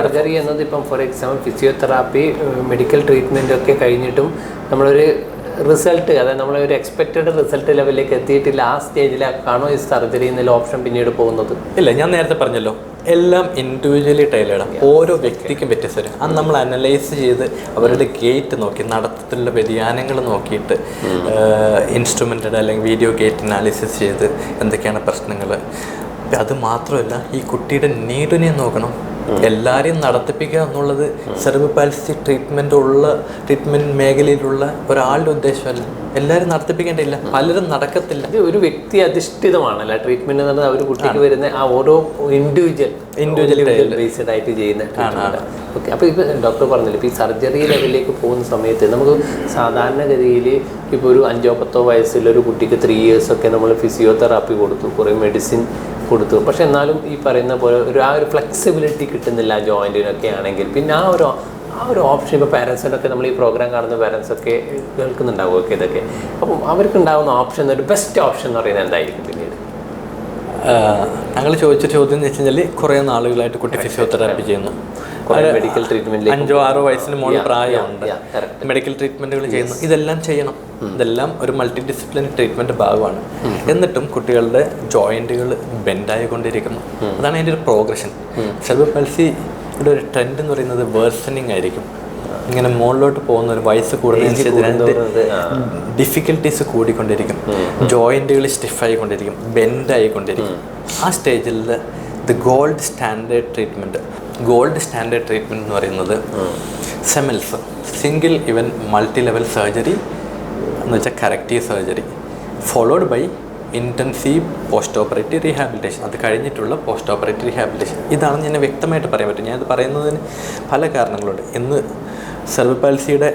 സർജറി എന്നത്. ഇപ്പം for example physiotherapy, medical treatment ഒക്കെ കഴിഞ്ഞിട്ടും നമ്മളൊരു റിസൾട്ട്, അതായത് നമ്മളൊരു എക്സ്പെക്റ്റഡ് റിസൾട്ട് ലെവലിലേക്ക് എത്തിയിട്ടില്ല, ആ സ്റ്റേജിലാണോ ഈ സർജറി എന്നുള്ള ഓപ്ഷൻ പിന്നീട് പോകുന്നത്? ഇല്ല, ഞാൻ നേരത്തെ പറഞ്ഞല്ലോ, എല്ലാം ഇൻഡിവിജ്വലി ടൈലേർഡാണ്. ഓരോ വ്യക്തിക്കും വ്യത്യസ്തം. അത് നമ്മൾ അനലൈസ് ചെയ്ത് അവരുടെ ഗേറ്റ് നോക്കി, നടത്തത്തിലുള്ള വ്യതിയാനങ്ങൾ നോക്കിയിട്ട് ഇൻസ്ട്രുമെൻറ്റഡ് അല്ലെങ്കിൽ വീഡിയോ ഗേറ്റ് അനാലിസിസ് ചെയ്ത് എന്തൊക്കെയാണ് പ്രശ്നങ്ങൾ. അത് മാത്രമല്ല, ഈ കുട്ടിയുടെ നീഡിനെ നോക്കണം. എല്ലാവരെയും നടത്തിപ്പിക്കുക എന്നുള്ളത് സെറിബ്രൽ പാൽസി ട്രീറ്റ്മെൻറ്റ് മേഖലയിലുള്ള ഒരാളുടെ ഉദ്ദേശമല്ല. എല്ലാവരും നടത്തിപ്പിക്കേണ്ടില്ല, പലരും നടക്കത്തില്ല. ഇത് ഒരു വ്യക്തി അധിഷ്ഠിതമാണല്ലോ ട്രീറ്റ്മെന്റ് എന്ന് പറഞ്ഞാൽ. ഒരു കുട്ടിക്ക് വരുന്ന ആ ഓരോ ഇൻഡിവിജ്വൽ ബേസ്ഡ് ആയിട്ട് ചെയ്യുന്ന. ഓക്കെ, അപ്പോൾ ഇപ്പോൾ ഡോക്ടർ പറഞ്ഞില്ല, ഇപ്പോൾ ഈ സർജറി ലെവലിലേക്ക് പോകുന്ന സമയത്ത് നമുക്ക് സാധാരണഗതിയിൽ ഇപ്പോൾ ഒരു 5-10 വയസ്സുള്ള ഒരു കുട്ടിക്ക് 3 years ഒക്കെ നമ്മൾ ഫിസിയോതെറാപ്പി കൊടുത്തു, കുറേ മെഡിസിൻ കൊടുത്തു. പക്ഷെ എന്നാലും ഈ പറയുന്ന പോലെ ആ ഒരു ഫ്ലെക്സിബിലിറ്റി കിട്ടുന്നില്ല ജോയിൻറ്റിനൊക്കെ ആണെങ്കിൽ, പിന്നെ ആ ഒരു ഓപ്ഷൻ ഇപ്പോൾ പാരൻസിനൊക്കെ, നമ്മൾ ഈ പ്രോഗ്രാം കാണുന്ന പാരൻസൊക്കെ കേൾക്കുന്നുണ്ടാവും ഒക്കെ ഇതൊക്കെ. അപ്പം അവർക്കുണ്ടാകുന്ന ഓപ്ഷൻ, ഒരു ബെസ്റ്റ് ഓപ്ഷൻ എന്ന് പറയുന്നത് എന്തായിരിക്കും പിന്നീട്? ഞങ്ങൾ ചോദിച്ച ചോദ്യം എന്ന് വെച്ച് കഴിഞ്ഞാൽ, കുറേ നാളുകളായിട്ട് കുട്ടി ഫിസിയോതെറാപ്പി ചെയ്യുന്നു, മെഡിക്കൽ ട്രീറ്റ്മെന്റ് 5-6 വയസ്സിന് മുകളിൽ പ്രായമുണ്ട്, മെഡിക്കൽ ട്രീറ്റ്മെൻറ്റുകൾ ചെയ്യുന്നു. ഇതെല്ലാം ചെയ്യണം. ഇതെല്ലാം ഒരു മൾട്ടി ഡിസിപ്ലിൻ ട്രീറ്റ്മെൻറ്റ് ഭാഗമാണ്. എന്നിട്ടും കുട്ടികളുടെ ജോയിൻറ്റുകൾ ബെൻഡായിക്കൊണ്ടിരിക്കുന്നു. അതാണ് അതിൻ്റെ ഒരു പ്രോഗ്രഷൻ. സെറിബ്രൽ പാൽസിയുടെ ഒരു ട്രെൻഡ് എന്ന് പറയുന്നത് വേഴ്സണിങ് ആയിരിക്കും. ഇങ്ങനെ മുകളിലോട്ട് പോകുന്ന ഒരു വയസ്സ് കൂടുന്നതിനനുസരിച്ച് ഡിഫിക്കൽട്ടീസ് കൂടിക്കൊണ്ടിരിക്കും, ജോയിൻറ്റുകൾ സ്റ്റിഫായിക്കൊണ്ടിരിക്കും, ബെൻഡായിക്കൊണ്ടിരിക്കും. ആ സ്റ്റേജിൽ ഗോൾഡ് സ്റ്റാൻഡേർഡ് ട്രീറ്റ്മെൻറ്റ് എന്ന് പറയുന്നത് SEMLS, single event multi level surgery എന്ന് വെച്ചാൽ corrective surgery, followed by intensive post operative rehabilitation. അത് കഴിഞ്ഞിട്ടുള്ള പോസ്റ്റ് ഓപ്പറേറ്റീവ് റീഹാബിലിറ്റേഷൻ. ഇതാണ് ഞാൻ വ്യക്തമായിട്ട് പറയാൻ പറ്റും. ഞാനത് പറയുന്നതിന് പല കാരണങ്ങളുണ്ട്. ഇന്ന് സെറിബ്രൽ പാൽസിയുടെ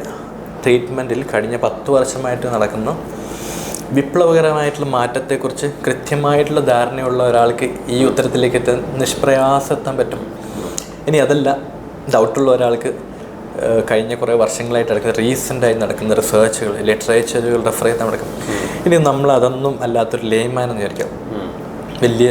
ട്രീറ്റ്മെൻറ്റിൽ കഴിഞ്ഞ 10 വർഷമായിട്ട് നടക്കുന്ന വിപ്ലവകരമായിട്ടുള്ള മാറ്റത്തെക്കുറിച്ച് കൃത്യമായിട്ടുള്ള ധാരണയുള്ള ഒരാൾക്ക് ഈ ഉത്തരത്തിലേക്ക് എത്താൻ നിഷ്പ്രയാസെത്താൻ പറ്റും. ഇനി അതല്ല, ഡൗട്ടുള്ള ഒരാൾക്ക് കഴിഞ്ഞ കുറേ വർഷങ്ങളായിട്ട് നടക്കുന്ന റീസെൻ്റായി നടക്കുന്ന റിസർച്ചുകൾ, ലിറ്ററേച്ചറുകൾ റെഫർ ചെയ്ത് നടക്കും. ഇനി നമ്മൾ അതൊന്നും അല്ലാത്തൊരു ലേമാൻ എന്ന് വിചാരിക്കാം. വലിയ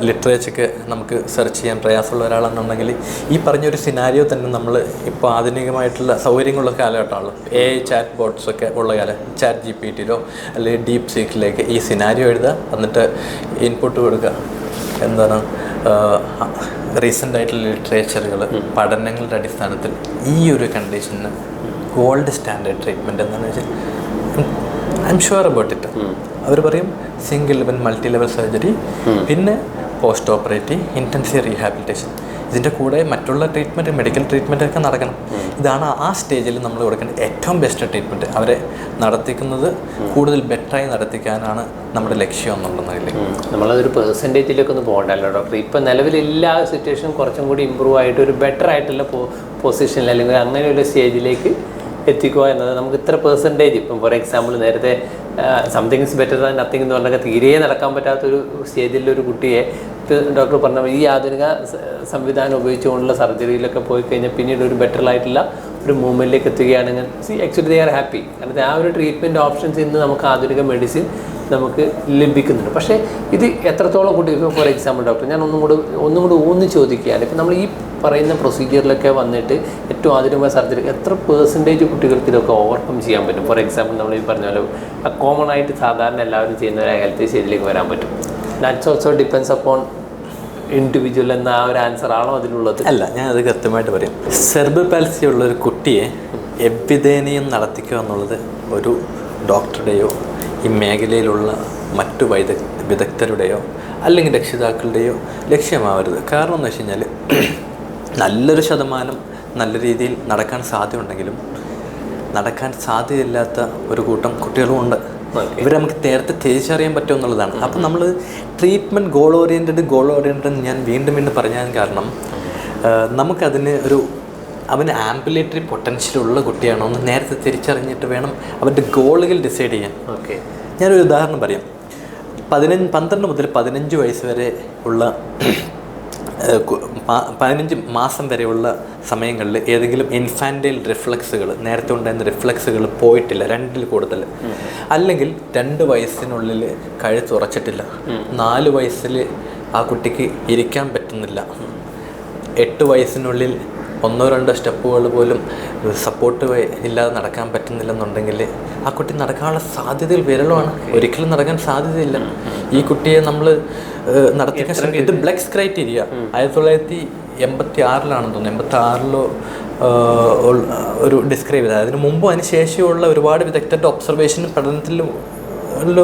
ലിറ്ററേച്ചറൊക്കെ നമുക്ക് സെർച്ച് ചെയ്യാൻ പ്രയാസമുള്ള ഒരാളെന്നുണ്ടെങ്കിൽ ഈ പറഞ്ഞൊരു സിനാരിയോ തന്നെ നമ്മൾ ഇപ്പോൾ ആധുനികമായിട്ടുള്ള സൗകര്യങ്ങളുള്ള കാലഘട്ടമാണല്ലോ. AI ചാറ്റ് ബോട്ട്സൊക്കെ ഉള്ള കാലം, ചാറ്റ് GPT-ലോ അല്ലെങ്കിൽ ഡീപ് സീക്കിലേക്ക് ഈ സിനാരിയോ എഴുതുക, എന്നിട്ട് ഇൻപുട്ട് കൊടുക്കുക. എന്താണ് റീസെൻ്റായിട്ടുള്ള ലിറ്ററേച്ചറുകൾ, പഠനങ്ങളുടെ അടിസ്ഥാനത്തിൽ ഈ ഒരു കണ്ടീഷന് ഗോൾഡ് സ്റ്റാൻഡേർഡ് ട്രീറ്റ്മെൻറ്റ് എന്താണെന്ന് വെച്ചാൽ, I'm sure about it. അവർ പറയും single level multi level surgery, പിന്നെ പോസ്റ്റ് ഓപ്പറേറ്റീവ് ഇൻറ്റൻസീവ് റീഹാബിലിറ്റേഷൻ. ഇതിൻ്റെ കൂടെ മറ്റുള്ള ട്രീറ്റ്മെൻറ്റ്, മെഡിക്കൽ ട്രീറ്റ്മെൻറ്റൊക്കെ നടക്കണം. ഇതാണ് ആ സ്റ്റേജിൽ നമ്മൾ കൊടുക്കേണ്ട ഏറ്റവും ബെസ്റ്റ് ട്രീറ്റ്മെൻറ്റ്. അവരെ നടത്തിക്കുന്നത് കൂടുതൽ ബെറ്ററായി നടത്തിക്കാനാണ് നമ്മുടെ ലക്ഷ്യം എന്നുണ്ടെന്നതിൽ നമ്മളതൊരു പെർസെൻറ്റേജിലേക്ക് ഒന്നും പോകണ്ടല്ലോ ഡോക്ടർ. ഇപ്പം നിലവിലെല്ലാ സിറ്റുവേഷൻ കുറച്ചും കൂടി ഇമ്പ്രൂവ് ആയിട്ട് ഒരു ബെറ്റർ ആയിട്ടുള്ള പൊസിഷനിൽ അല്ലെങ്കിൽ അങ്ങനെ ഒരു സ്റ്റേജിലേക്ക് എത്തിക്കുക എന്നത് നമുക്ക് ഇത്ര പെർസെൻറ്റേജ്. ഇപ്പം ഫോർ എക്സാമ്പിൾ നേരത്തെ something is better than nothing എന്ന് പറഞ്ഞാൽ തീരെ നടക്കാൻ പറ്റാത്തൊരു സ്റ്റേജിലൊരു കുട്ടിയെ ഡോക്ടർ പറഞ്ഞ ഈ ആധുനിക സംവിധാനം ഉപയോഗിച്ചുകൊണ്ടുള്ള സർജറിയിലൊക്കെ പോയി കഴിഞ്ഞാൽ പിന്നീട് ഒരു ബെറ്റർ ആയിട്ടുള്ള ഒരു മൂവ്മെൻറ്റിലേക്ക് എത്തുകയാണെങ്കിൽ ആക്ച്വലി ദേ ആർ ഹാപ്പി. കാരണം ആ ഒരു ട്രീറ്റ്മെൻറ്റ് ഓപ്ഷൻസ് ഇന്ന് നമുക്ക് ആധുനിക മെഡിസിൻ നമുക്ക് ലഭിക്കുന്നുണ്ട്. പക്ഷേ ഇത് എത്രത്തോളം കുട്ടികൾ, ഫോർ എക്സാമ്പിൾ ഡോക്ടർ ഞാൻ ഒന്നും കൂടി ഊന്നി ചോദിക്കുകയാണ്, ഇപ്പം നമ്മൾ ഈ പറയുന്ന പ്രൊസീജിയറിലൊക്കെ വന്നിട്ട് ഏറ്റവും ആധുനികമായ സർജറി എത്ര പെർസെൻറ്റേജ് കുട്ടികൾക്ക് ഇതൊക്കെ ഓവർകം ചെയ്യാൻ പറ്റും? ഫോർ എക്സാമ്പിൾ നമ്മൾ ഈ പറഞ്ഞ പോലെ കോമൺ ആയിട്ട് സാധാരണ എല്ലാവരും ചെയ്യുന്ന ഒരു ഹെൽത്ത് സ്റ്റേജിലേക്ക് വരാൻ പറ്റും? That's also depends upon individual എന്ന ആ ഒരു ആൻസർ ആണോ അതിലുള്ളത്? അല്ല, ഞാൻ അത് കൃത്യമായിട്ട് പറയും. സെർബ്രൽ പാൽസി ഉള്ള ഒരു കുട്ടിയെ എവിധേനയും നടത്തിക്കുക എന്നുള്ളത് ഒരു ഡോക്ടറുടെയോ ഈ മേഖലയിലുള്ള മറ്റു വിദഗ്ധരുടെയോ അല്ലെങ്കിൽ രക്ഷിതാക്കളുടെയോ ലക്ഷ്യമാവരുത്. കാരണം എന്ന് വെച്ച് കഴിഞ്ഞാൽ നല്ലൊരു ശതമാനം നല്ല രീതിയിൽ നടക്കാൻ സാധ്യതയുണ്ടെങ്കിലും നടക്കാൻ സാധ്യതയില്ലാത്ത ഒരു കൂട്ടം കുട്ടികളും ഉണ്ട്. ഇവരെ നമുക്ക് നേരത്തെ തിരിച്ചറിയാൻ പറ്റും എന്നുള്ളതാണ്. അപ്പം നമ്മൾ ട്രീറ്റ്മെൻറ്റ് ഗോൾ ഓറിയൻറ്റഡ് ഞാൻ വീണ്ടും പറഞ്ഞാൽ കാരണം നമുക്കതിന് അവന് ആംബുലേറ്ററി പൊട്ടൻഷ്യലുള്ള കുട്ടിയാണോ എന്ന് നേരത്തെ തിരിച്ചറിഞ്ഞിട്ട് വേണം അവൻ്റെ ഗോളുകൾ ഡിസൈഡ് ചെയ്യാൻ. ഞാനൊരു ഉദാഹരണം പറയാം. 12 മുതൽ 15 വയസ്സ് വരെ ഉള്ള 15 മാസം വരെയുള്ള സമയങ്ങളിൽ ഏതെങ്കിലും ഇൻഫാൻറ്റൈൽ റിഫ്ലക്സുകൾ, നേരത്തെ ഉണ്ടായിരുന്ന റിഫ്ലക്സുകൾ പോയിട്ടില്ല, 2ൽ കൂടുതൽ, അല്ലെങ്കിൽ 2 വയസ്സിനുള്ളിൽ കഴുത്തുറച്ചിട്ടില്ല, 4 വയസ്സിൽ ആ കുട്ടിക്ക് ഇരിക്കാൻ പറ്റുന്നില്ല, 8 വയസ്സിനുള്ളിൽ 1-2 സ്റ്റെപ്പുകൾ പോലും സപ്പോർട്ട് ഇല്ലാതെ നടക്കാൻ പറ്റുന്നില്ലെന്നുണ്ടെങ്കിൽ ആ കുട്ടി നടക്കാനുള്ള സാധ്യതയിൽ വിരളമാണ്. ഒരിക്കലും നടക്കാൻ സാധ്യതയില്ല. ഈ കുട്ടിയെ നമ്മൾ നടത്തിക്കാൻ ശ്രമിക്കും. ഇത് ബ്ലെക്സ് ക്രൈറ്റീരിയ 1986 തോന്നുന്നു, 86 ഒരു ഡിസ്ക്രൈബ് ചെയ്തത്. അതിന് മുമ്പും അതിന് ശേഷമുള്ള ഒരുപാട് വിദഗ്ധരുടെ ഒബ്സർവേഷനും പഠനത്തിലും ഉള്ള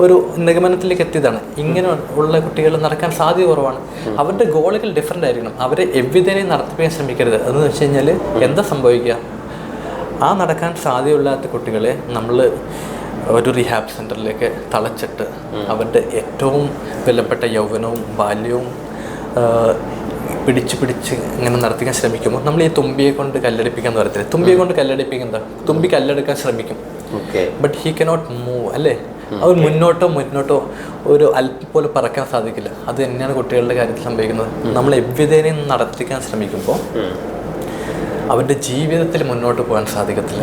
ഒരു നിഗമനത്തിലേക്ക് എത്തിയതാണ്. ഇങ്ങനെ ഉള്ള കുട്ടികൾ നടക്കാൻ സാധ്യത കുറവാണ്. അവരുടെ ഗോളുകൾ ഡിഫറെൻ്റ് ആയിരിക്കണം. അവരെ എവിധേനയും നടത്തിപ്പിക്കാൻ ശ്രമിക്കരുത്. അതെന്ന് വെച്ച് കഴിഞ്ഞാൽ എന്താ സംഭവിക്കുക, ആ നടക്കാൻ സാധ്യതയില്ലാത്ത കുട്ടികളെ നമ്മൾ ഒരു റീഹാബ് സെൻറ്ററിലേക്ക് തളച്ചിട്ട് അവരുടെ ഏറ്റവും വിലപ്പെട്ട യൗവനവും ബാല്യവും പിടിച്ച് ഇങ്ങനെ നടത്തിക്കാൻ ശ്രമിക്കുമ്പോൾ നമ്മൾ ഈ തുമ്പിയെ കൊണ്ട് കല്ലടിപ്പിക്കാൻ പറയത്തില്ല. തുമ്പിയെ കൊണ്ട് കല്ലടിപ്പിക്കുന്നത്, തുമ്പി കല്ലെടുക്കാൻ ശ്രമിക്കും, ബട്ട് ഹീ കനോട്ട് മൂവ്, അല്ലേ? അവർ മുന്നോട്ടോ ഒരു അല്പം പോലെ പറക്കാൻ സാധിക്കില്ല. അത് തന്നെയാണ് കുട്ടികളുടെ കാര്യത്തിൽ സംഭവിക്കുന്നത്. നമ്മൾ എവിധേനയും നടത്തിക്കാൻ ശ്രമിക്കുമ്പോൾ അവരുടെ ജീവിതത്തിൽ മുന്നോട്ട് പോകാൻ സാധിക്കത്തില്ല.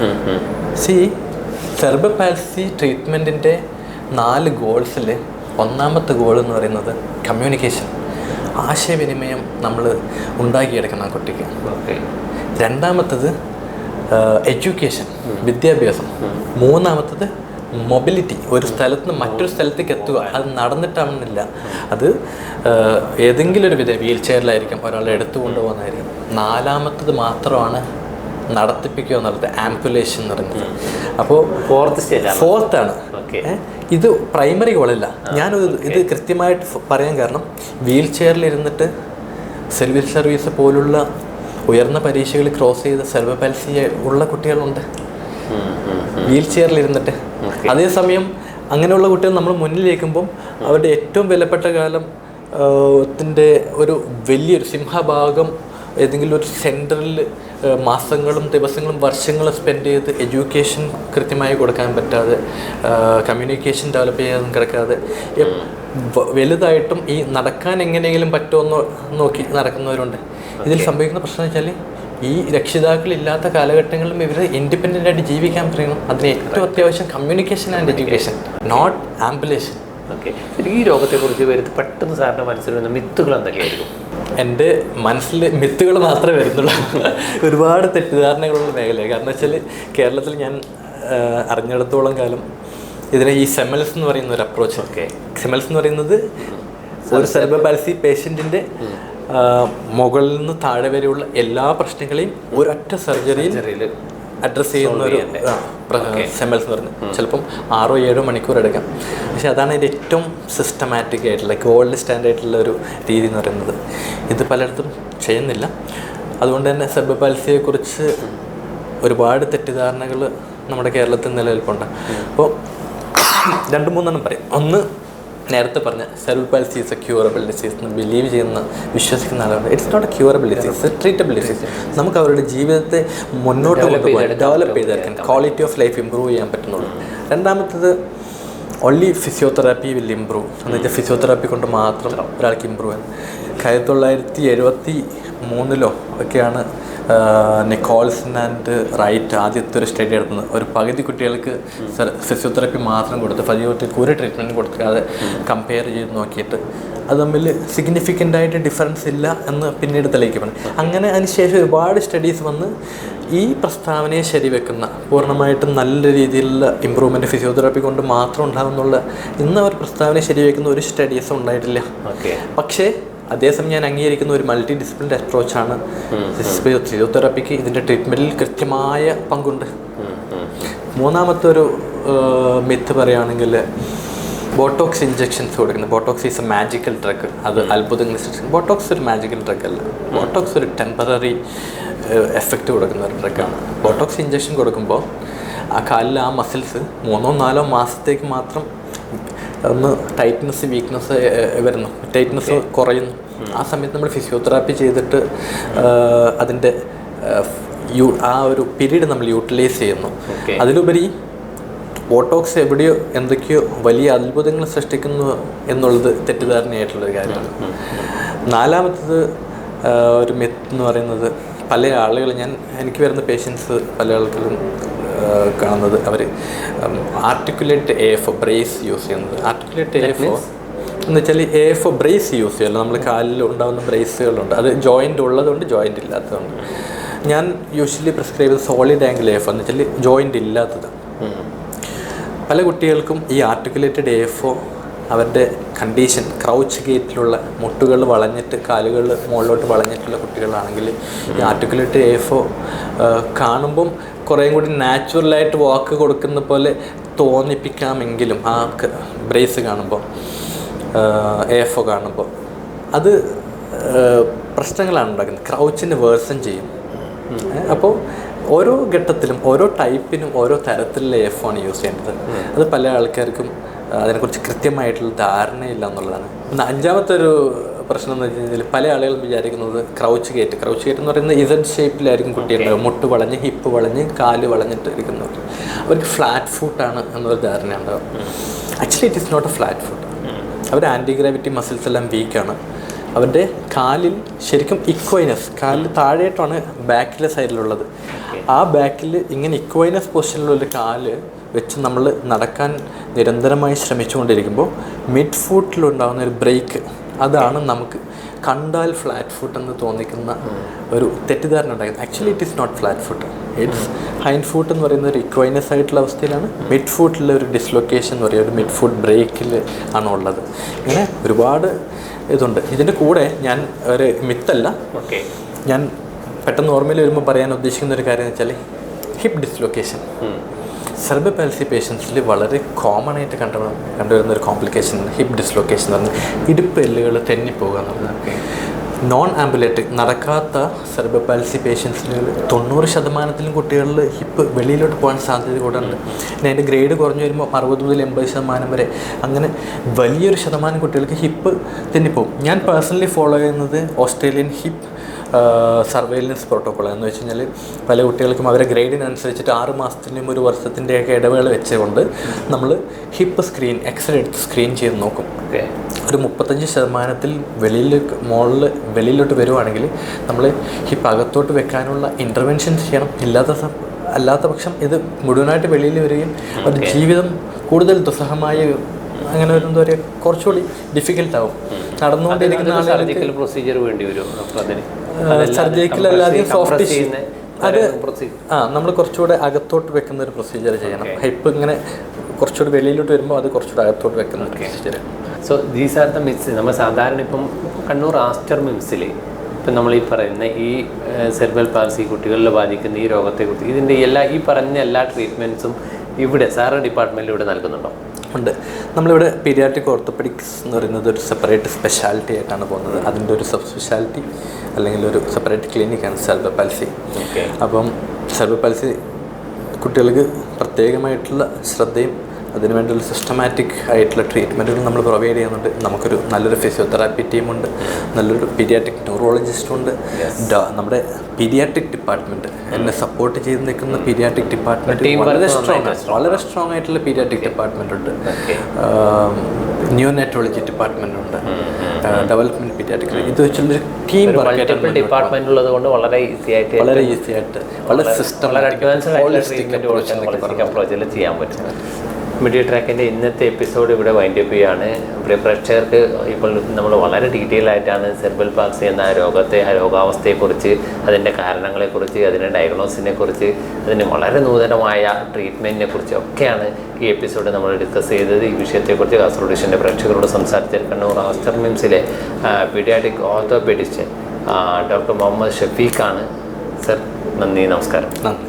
സെർബ്രൽ പാൽസി ട്രീറ്റ്മെൻറ്റിൻ്റെ 4 ഗോൾസിൽ ഒന്നാമത്തെ ഗോൾ എന്ന് പറയുന്നത് കമ്മ്യൂണിക്കേഷൻ, ആശയവിനിമയം നമ്മൾ ഉണ്ടാക്കിയെടുക്കണം ആ കുട്ടിക്ക്. രണ്ടാമത്തത് എഡ്യൂക്കേഷൻ, വിദ്യാഭ്യാസം. മൂന്നാമത്തത് മൊബിലിറ്റി, ഒരു സ്ഥലത്ത് നിന്ന് മറ്റൊരു സ്ഥലത്തേക്ക് എത്തുക. അത് നടന്നിട്ടാണെന്നില്ല, അത് ഏതെങ്കിലും ഒരു വീൽ ചെയറിലായിരിക്കും, ഒരാളെ എടുത്തു കൊണ്ടുപോകുന്നതായിരിക്കും. നാലാമത്തത് മാത്രമാണ് നടത്തിപ്പിക്കുക എന്നുള്ളത്, ആംബുലേഷൻ എന്ന് പറയുന്നത്. അപ്പോൾ ഫോർത്താണ്. ഇത് പ്രൈമറി ഗോളല്ല. ഇത് കൃത്യമായിട്ട് പറയാൻ കാരണം വീൽ ചെയറിലിരുന്നിട്ട് സിവിൽ സർവീസ് പോലുള്ള ഉയർന്ന പരീക്ഷകൾ ക്രോസ് ചെയ്ത സെർബ്രൽ പാൽസി ഉള്ള കുട്ടികളുണ്ട് വീൽ ചെയറിലിരുന്നിട്ട്. അതേസമയം അങ്ങനെയുള്ള കുട്ടികൾ നമ്മൾ മുന്നിലേക്കുമ്പം അവരുടെ ഏറ്റവും വിലപ്പെട്ട കാലം ത്തിൻ്റെ ഒരു വലിയൊരു സിംഹഭാഗം ഏതെങ്കിലും ഒരു സെൻറ്ററിൽ മാസങ്ങളും ദിവസങ്ങളും വർഷങ്ങളും സ്പെൻഡ് ചെയ്ത് എഡ്യൂക്കേഷൻ കൃത്യമായി കൊടുക്കാൻ പറ്റാതെ, കമ്മ്യൂണിക്കേഷൻ ഡെവലപ്പ് ചെയ്യാൻ കിടക്കാതെ, വലുതായിട്ടും ഈ നടക്കാൻ എങ്ങനെയെങ്കിലും പറ്റുമെന്ന് നോക്കി നടക്കുന്നവരുണ്ട്. ഇതിൽ സംഭവിക്കുന്ന പ്രശ്നം എന്ന് വെച്ചാൽ ഈ രക്ഷിതാക്കളില്ലാത്ത കാലഘട്ടങ്ങളിലും ഇവർ ഇൻഡിപെൻഡൻ്റ് ആയിട്ട് ജീവിക്കാൻ പറയണം. അതിന് ഏറ്റവും അത്യാവശ്യം കമ്മ്യൂണിക്കേഷൻ ആൻഡ് എഡ്യൂക്കേഷൻ, നോട്ട് ആംബുലേഷൻ. ഈ രോഗത്തെക്കുറിച്ച് വരുന്നത് പെട്ടെന്ന് സാറിൻ്റെ മനസ്സിൽ വരുന്ന മിത്തുകൾ എന്തൊക്കെയായിരിക്കും? എൻ്റെ മനസ്സിൽ മിത്തുകൾ മാത്രമേ വരുന്നുള്ളൂ. ഒരുപാട് തെറ്റിദ്ധാരണകളുള്ള മേഖലയാണ്. കാരണം വെച്ചാൽ കേരളത്തിൽ ഞാൻ അറിഞ്ഞിടത്തോളം കാലം ഇതിനെ ഈ സെമൽസ് എന്ന് പറയുന്ന ഒരു അപ്രോച്ച്. സെമൽസ് എന്ന് പറയുന്നത് ഒരു സെർബ്രൽ പാൽസി പേഷ്യൻറ്റിൻ്റെ മുകളിൽ നിന്ന് താഴെ വരെയുള്ള എല്ലാ പ്രശ്നങ്ങളെയും ഒരൊറ്റ സർജറിയിൽ അഡ്രസ്സ് ചെയ്യുന്ന ഒരു സെമൽസ് എന്ന് പറയുന്നത്. ചിലപ്പം 6-7 മണിക്കൂർ എടുക്കാം. പക്ഷെ അതാണ് ഇതിൻ്റെ ഏറ്റവും സിസ്റ്റമാറ്റിക് ആയിട്ടുള്ള ഗോൾഡ് സ്റ്റാൻഡേർഡ് ആയിട്ടുള്ള ഒരു രീതി എന്ന് പറയുന്നത്. ഇത് പലയിടത്തും ചെയ്യുന്നില്ല. അതുകൊണ്ട് തന്നെ സെർബ്രൽ പാൽസിയെക്കുറിച്ച് ഒരുപാട് തെറ്റിദ്ധാരണകൾ നമ്മുടെ കേരളത്തിൽ നിലനിൽപ്പുണ്ട്. അപ്പോൾ 2-3 പറയും. ഒന്ന്, നേരത്തെ പറഞ്ഞ cerebral palsy is a curable disease എന്ന് ബിലീവ് ചെയ്യുന്ന വിശ്വസിക്കുന്ന ആളുകൾ. It's not a curable disease, it's a treatable disease. നമുക്ക് അവരുടെ ജീവിതത്തെ മുന്നോട്ട് കൊണ്ടുപോകാൻ, ഡെവലപ്പ് ചെയ്തെടുക്കാൻ, ക്വാളിറ്റി ഓഫ് ലൈഫ് ഇമ്പ്രൂവ് ചെയ്യാൻ പറ്റുന്നുള്ളൂ. രണ്ടാമത്തത്, ഓൺലി ഫിസിയോതെറാപ്പി വിൽ ഇമ്പ്രൂവ് എന്ന് വെച്ചാൽ ഫിസിയോതെറാപ്പി കൊണ്ട് മാത്രം ഒരാൾക്ക് ഇമ്പ്രൂവ് ചെയ്യാൻ. 1973 ഒക്കെയാണ് നിക്കോൾസൺ ആൻഡ് റൈറ്റ് ആദ്യത്തെ ഒരു സ്റ്റഡി എടുക്കുന്നത്. ഒരു പകുതി കുട്ടികൾക്ക് ഫിസിയോതെറാപ്പി മാത്രം കൊടുത്ത് ഫിസിയോതെറാപ്പിക്ക് ഒരു ട്രീറ്റ്മെൻറ്റ് കൊടുക്കാതെ കമ്പയർ ചെയ്ത് നോക്കിയിട്ട് അത് തമ്മിൽ സിഗ്നിഫിക്കൻ്റായിട്ട് ഡിഫറൻസ് ഇല്ല എന്ന് പിന്നീട് തെളിയിക്കപ്പെടും. അങ്ങനെ അതിനുശേഷം ഒരുപാട് സ്റ്റഡീസ് വന്ന് ഈ പ്രസ്താവനയെ ശരിവെക്കുന്ന പൂർണ്ണമായിട്ടും നല്ല രീതിയിലുള്ള ഇമ്പ്രൂവ്മെൻറ്റ് ഫിസിയോതെറാപ്പി കൊണ്ട് മാത്രം ഉണ്ടാകുന്നുള്ള ഇന്ന് ഒരു പ്രസ്താവനയെ ശരിവെക്കുന്ന ഒരു സ്റ്റഡീസും ഉണ്ടായിട്ടില്ല. പക്ഷേ അതേസമയം ഞാൻ അംഗീകരിക്കുന്ന ഒരു മൾട്ടി ഡിസിപ്ലിൻ അപ്രോച്ചാണ് ഫിസിയോതെറാപ്പിക്ക്. ഇതിൻ്റെ ട്രീറ്റ്മെൻറ്റിൽ കൃത്യമായ പങ്കുണ്ട്. മൂന്നാമത്തെ ഒരു മിത്ത് പറയുകയാണെങ്കിൽ ബോട്ടോക്സ് ഇഞ്ചെക്ഷൻസ് കൊടുക്കുന്നത്. Botox is A magical drug. അത് അത്ഭുതങ്ങൾ സൃഷ്ടിക്കും. ബോട്ടോക്സ് ഒരു മാജിക്കൽ ഡ്രഗ് അല്ല. ബോട്ടോക്സ് ഒരു ടെമ്പററി എഫക്റ്റ് കൊടുക്കുന്ന ഒരു ഡ്രഗാണ്. ബോട്ടോക്സ് ഇഞ്ചെക്ഷൻ കൊടുക്കുമ്പോൾ ആ കാലിൽ ആ മസിൽസ് 3-4 മാസത്തേക്ക് മാത്രം ഒന്ന് ടൈറ്റ്നസ് വീക്ക്നെസ് വരുന്നു, ടൈറ്റ്നസ് കുറയുന്നു. ആ സമയത്ത് നമ്മൾ ഫിസിയോതെറാപ്പി ചെയ്തിട്ട് അതിൻ്റെ ആ ഒരു പീരീഡ് നമ്മൾ യൂട്ടിലൈസ് ചെയ്യുന്നു. അതിലുപരി ബോട്ടോക്സ് എവിടെയോ എന്തൊക്കെയോ വലിയ അത്ഭുതങ്ങൾ സൃഷ്ടിക്കുന്നു എന്നുള്ളത് തെറ്റിദ്ധാരണയായിട്ടുള്ളൊരു കാര്യമാണ്. നാലാമത്തത് ഒരു മിത്ത് എന്ന് പറയുന്നത്, പല ആളുകൾ എനിക്ക് വരുന്ന പേഷ്യൻസ് പല ആളുകളും കാണുന്നത് അവർ ആർട്ടിക്കുലേറ്റ് AF ബ്രേസ് യൂസ് ചെയ്യുന്നത്. ആർട്ടിക്കുലേറ്റ് AF എന്ന് വെച്ചാൽ AF ബ്രേസ് യൂസ് ചെയ്യല്ലോ. നമ്മൾ കാലിൽ ഉണ്ടാകുന്ന ബ്രേസുകളുണ്ട്. അത് ജോയിൻ്റ് ഉള്ളതുകൊണ്ട് ജോയിൻ്റ് ഇല്ലാത്തതുകൊണ്ട്. ഞാൻ യൂഷ്വലി പ്രിസ്ക്രൈബ് ചെയ്ത് സോളിഡ് ആംഗിൾ AF എന്ന് വെച്ചാൽ ജോയിൻ്റ് ഇല്ലാത്തത്. പല കുട്ടികൾക്കും ഈ ആർട്ടിക്കുലേറ്റഡ് AF അവരുടെ കണ്ടീഷൻ ക്രൗച്ച് ഗേറ്റിലുള്ള മുട്ടുകൾ വളഞ്ഞിട്ട് കാലുകൾ മുകളിലോട്ട് വളഞ്ഞിട്ടുള്ള കുട്ടികളാണെങ്കിൽ ഈ ആർട്ടിക്കുലേറ്റഡ് AF കാണുമ്പം കുറേയും കൂടി നാച്ചുറലായിട്ട് വാക്ക് കൊടുക്കുന്ന പോലെ തോന്നിപ്പിക്കാമെങ്കിലും ആ ബ്രേസ് കാണുമ്പോൾ AF കാണുമ്പോൾ അത് പ്രശ്നങ്ങളാണ് ഉണ്ടാക്കുന്നത്. ക്രൗച്ചിന് വേഴ്സൺ ചെയ്യും. അപ്പോൾ ഓരോ ഘട്ടത്തിലും ഓരോ ടൈപ്പിനും ഓരോ തരത്തിലുള്ള AF ആണ് യൂസ് ചെയ്യേണ്ടത്. അത് പല ആൾക്കാർക്കും അതിനെക്കുറിച്ച് കൃത്യമായിട്ടുള്ള ധാരണയില്ല എന്നുള്ളതാണ്. അഞ്ചാമത്തെ ഒരു പ്രശ്നം എന്ന് വെച്ച് കഴിഞ്ഞാൽ പല ആളുകളും വിചാരിക്കുന്നത് ക്രൗച്ച് ഗേറ്റ് എന്ന് പറയുന്നത് ഇസഡ് ഷേപ്പിലായിരിക്കും കുട്ടികളുണ്ടാവും. മുട്ട് വളഞ്ഞ് ഹിപ്പ് വളഞ്ഞ് കാല് വളഞ്ഞിട്ട് ഇരിക്കുന്നവർ. അവർക്ക് ഫ്ലാറ്റ് ഫുട്ടാണ് എന്നൊരു ധാരണ ഉണ്ടാവും. Actually it is not a flat foot. അവർ ആൻറ്റി ഗ്രാവിറ്റി മസിൽസ് എല്ലാം വീക്കാണ്. അവരുടെ കാലിൽ ശരിക്കും ഇക്വൈനസ്, കാലിൽ താഴെയായിട്ടാണ് ബാക്കിലെ സൈഡിലുള്ളത്. ആ ബാക്കിൽ ഇങ്ങനെ ഇക്വൈനസ് പൊസിഷനിലുള്ള കാല് വെച്ച് നമ്മൾ നടക്കാൻ നിരന്തരമായി ശ്രമിച്ചുകൊണ്ടിരിക്കുമ്പോൾ മിഡ് ഫുട്ടിലുണ്ടാകുന്ന ഒരു ബ്രേക്ക്, അതാണ് നമുക്ക് കണ്ടാൽ ഫ്ലാറ്റ് ഫുട്ട് എന്ന് തോന്നിക്കുന്ന ഒരു തെറ്റിദ്ധാരണ ഉണ്ടാക്കുന്നത്. Actually it is not flat foot. It's hind foot എന്ന് പറയുന്ന ഒരു ഇക്വൈനസ് ആയിട്ടുള്ള അവസ്ഥയിലാണ്. മിഡ് ഫുട്ടിലെ ഒരു ഡിസ്ലൊക്കേഷൻ എന്ന് പറയുക ഒരു മിഡ് ഫുട്ട് ബ്രേക്കിൽ ആണ് ഉള്ളത്. ഇങ്ങനെ ഒരുപാട് ഇതുണ്ട്. ഇതിൻ്റെ കൂടെ ഞാൻ ഒരു മിത്തല്ല, ഞാൻ പെട്ടെന്ന് ഓർമ്മയിൽ വരുമ്പോൾ പറയാൻ ഉദ്ദേശിക്കുന്ന ഒരു കാര്യം എന്ന് വെച്ചാൽ ഹിപ്പ് ഡിസ്ലൊക്കേഷൻ. സെർബൽ പാൽസി പേഷ്യൻസിൽ വളരെ കോമൺ ആയിട്ട് കണ്ടുവരുന്ന ഒരു കോംപ്ലിക്കേഷൻ ഹിപ്പ് ഡിസ്ലൊക്കേഷൻ എന്ന് പറഞ്ഞാൽ ഇടുപ്പ് എല്ലുകൾ തെന്നിപ്പോകുക എന്നുള്ളത്. നോൺ ആംബുലേറ്ററി നടക്കാത്ത സെർബൽ പാൽസി പേഷ്യൻസിൽ 90% കുട്ടികളിൽ ഹിപ്പ് വെളിയിലോട്ട് പോകാൻ സാധ്യത കൂടെ ഉണ്ട്. പിന്നെ അതിൻ്റെ ഗ്രേഡ് കുറഞ്ഞു വരുമ്പോൾ 60 മുതൽ 80% വരെ അങ്ങനെ വലിയൊരു ശതമാനം കുട്ടികൾക്ക് ഹിപ്പ് തെന്നിപ്പോകും. ഞാൻ പേഴ്സണലി ഫോളോ ചെയ്യുന്നത് ഓസ്ട്രേലിയൻ ഹിപ്പ് സർവൈലൻസ് പ്രോട്ടോക്കോൾ എന്ന് വെച്ച് കഴിഞ്ഞാൽ പല കുട്ടികൾക്കും അവരെ ഗ്രേഡിനനുസരിച്ചിട്ട് 6 മാസത്തിൻ്റെയും 1 വർഷത്തിൻ്റെയൊക്കെ ഇടവേള വെച്ചുകൊണ്ട് നമ്മൾ ഹിപ്പ് സ്ക്രീൻ എക്സ്റേ എടുത്ത് സ്ക്രീൻ ചെയ്ത് നോക്കും. ഒരു 35% വെളിയിലോട്ട് വരുവാണെങ്കിൽ നമ്മൾ ഹിപ്പ് അകത്തോട്ട് വെക്കാനുള്ള ഇൻ്റർവെൻഷൻസ് ചെയ്യണം. അല്ലാത്ത പക്ഷം ഇത് മുഴുവനായിട്ട് വെളിയിൽ വരികയും ഒരു ജീവിതം കൂടുതൽ ദുസ്സഹമായ അങ്ങനെ ഒരു എന്താ പറയുക കുറച്ചുകൂടി ഡിഫിക്കൽട്ടാവും. നടന്നുകൊണ്ടിരിക്കുന്ന സർജിക്കൽ പ്രൊസീജിയർ വേണ്ടി വരും. സർജിക്കൽ അല്ലാതെ സോഫ്റ്റ് ചെയ്യുന്ന അത് നമ്മൾ കുറച്ചുകൂടെ അകത്തോട്ട് വെക്കുന്ന ഒരു പ്രൊസീജിയർ ചെയ്യണം. ഹിപ്പ് ഇങ്ങനെ കുറച്ചുകൂടി വെളിയിലോട്ട് വരുമ്പോൾ അത് കുറച്ചുകൂടെ അകത്തോട്ട് വെക്കുന്ന ഒരു procedure. So these are the myths. നമ്മൾ സാധാരണ ഇപ്പം കണ്ണൂർ ആസ്റ്റർ മിംസിൽ ഇപ്പം നമ്മൾ ഈ പറയുന്ന ഈ സെർബൽ പാൽസി കുട്ടികളിൽ ബാധിക്കുന്ന ഈ രോഗത്തെക്കുറിച്ച് ഇതിൻ്റെ ഈ പറഞ്ഞ എല്ലാ ട്രീറ്റ്മെൻറ്റ്സും ഇവിടെ സാറിൻ്റെ ഡിപ്പാർട്ട്മെൻറ്റിൽ ഇവിടെ നൽകുന്നുണ്ടോ? ഉണ്ട്. നമ്മളിവിടെ പീഡിയാട്രിക് ഓർത്തോപെഡിക്സ് എന്ന് പറയുന്നത് ഒരു സെപ്പറേറ്റ് സ്പെഷ്യാലിറ്റി ആയിട്ടാണ് പോകുന്നത്. അതിൻ്റെ ഒരു സബ് സ്പെഷ്യാലിറ്റി അല്ലെങ്കിൽ ഒരു സെപ്പറേറ്റ് ക്ലിനിക്കാണ് സെർബൽ പാൽസി. അപ്പം സെർബൽ പാൽസി കുട്ടികൾക്ക് പ്രത്യേകമായിട്ടുള്ള ശ്രദ്ധയും അതിനുവേണ്ടിയുള്ള സിസ്റ്റമാറ്റിക് ആയിട്ടുള്ള ട്രീറ്റ്മെൻറ്റുകൾ നമ്മൾ പ്രൊവൈഡ് ചെയ്യുന്നുണ്ട്. നമുക്കൊരു നല്ലൊരു ഫിസിയോതെറാപ്പി ടീമുണ്ട്, നല്ലൊരു പീഡിയാട്രിക് ന്യൂറോളജിസ്റ്റുണ്ട്. നമ്മുടെ പീഡിയാട്രിക് ഡിപ്പാർട്ട്മെൻറ്റ് എന്നെ സപ്പോർട്ട് ചെയ്ത് നിൽക്കുന്ന പീഡിയാട്രിക് ഡിപ്പാർട്ട്മെൻറ്റ് വളരെ സ്ട്രോങ് ആയിട്ടുള്ള പീഡിയാട്രിക് ഡിപ്പാർട്ട്മെൻ്റ് ഉണ്ട്. ന്യൂനറ്റോളജി ഡിപ്പാർട്ട്മെൻ്റ് ഉണ്ട്, ഡെവലപ്മെൻറ്റ് പീഡിയാട്രിക്. ഇത് വെച്ചുള്ളൊരു ടീം വർക്ക് ഡിപ്പാർട്ട്മെന്റ് ഉള്ളത് കൊണ്ട് വളരെ ഈസി ആയിട്ട് വളരെ സിസ്റ്റം അപ്രോച്ചിൽ ചെയ്യാൻ പറ്റും. മീഡിയ ട്രാക്കിൻ്റെ ഇന്നത്തെ എപ്പിസോഡ് ഇവിടെ വൈൻഡ് അപ്പ് ചെയ്യാണ്. പ്രിയ പ്രേക്ഷകർക്ക് ഇപ്പോൾ നമ്മൾ വളരെ ഡീറ്റെയിൽ ആയിട്ടാണ് സെർബൽ പാൾസി എന്ന ആ രോഗാവസ്ഥയെക്കുറിച്ച്, അതിൻ്റെ കാരണങ്ങളെക്കുറിച്ച്, അതിൻ്റെ ഡയഗ്നോസിനെ കുറിച്ച്, അതിന് വളരെ നൂതനമായ ട്രീറ്റ്മെൻറ്റിനെ കുറിച്ച് ഒക്കെയാണ് ഈ എപ്പിസോഡ് നമ്മൾ ഡിസ്കസ് ചെയ്തത്. ഈ വിഷയത്തെക്കുറിച്ച് കാസർഗോഡ് ഡിവിഷൻ്റെ പ്രേക്ഷകരോട് സംസാരിച്ച കണ്ണൂർ ആസ്റ്റർ മിംസിലെ പീഡിയാട്രിക് ഓർത്തോപെഡിസ്റ്റ് ഡോക്ടർ മുഹമ്മദ് ഷഫീഖാണ്. സർ, നന്ദി, നമസ്കാരം. നന്ദി.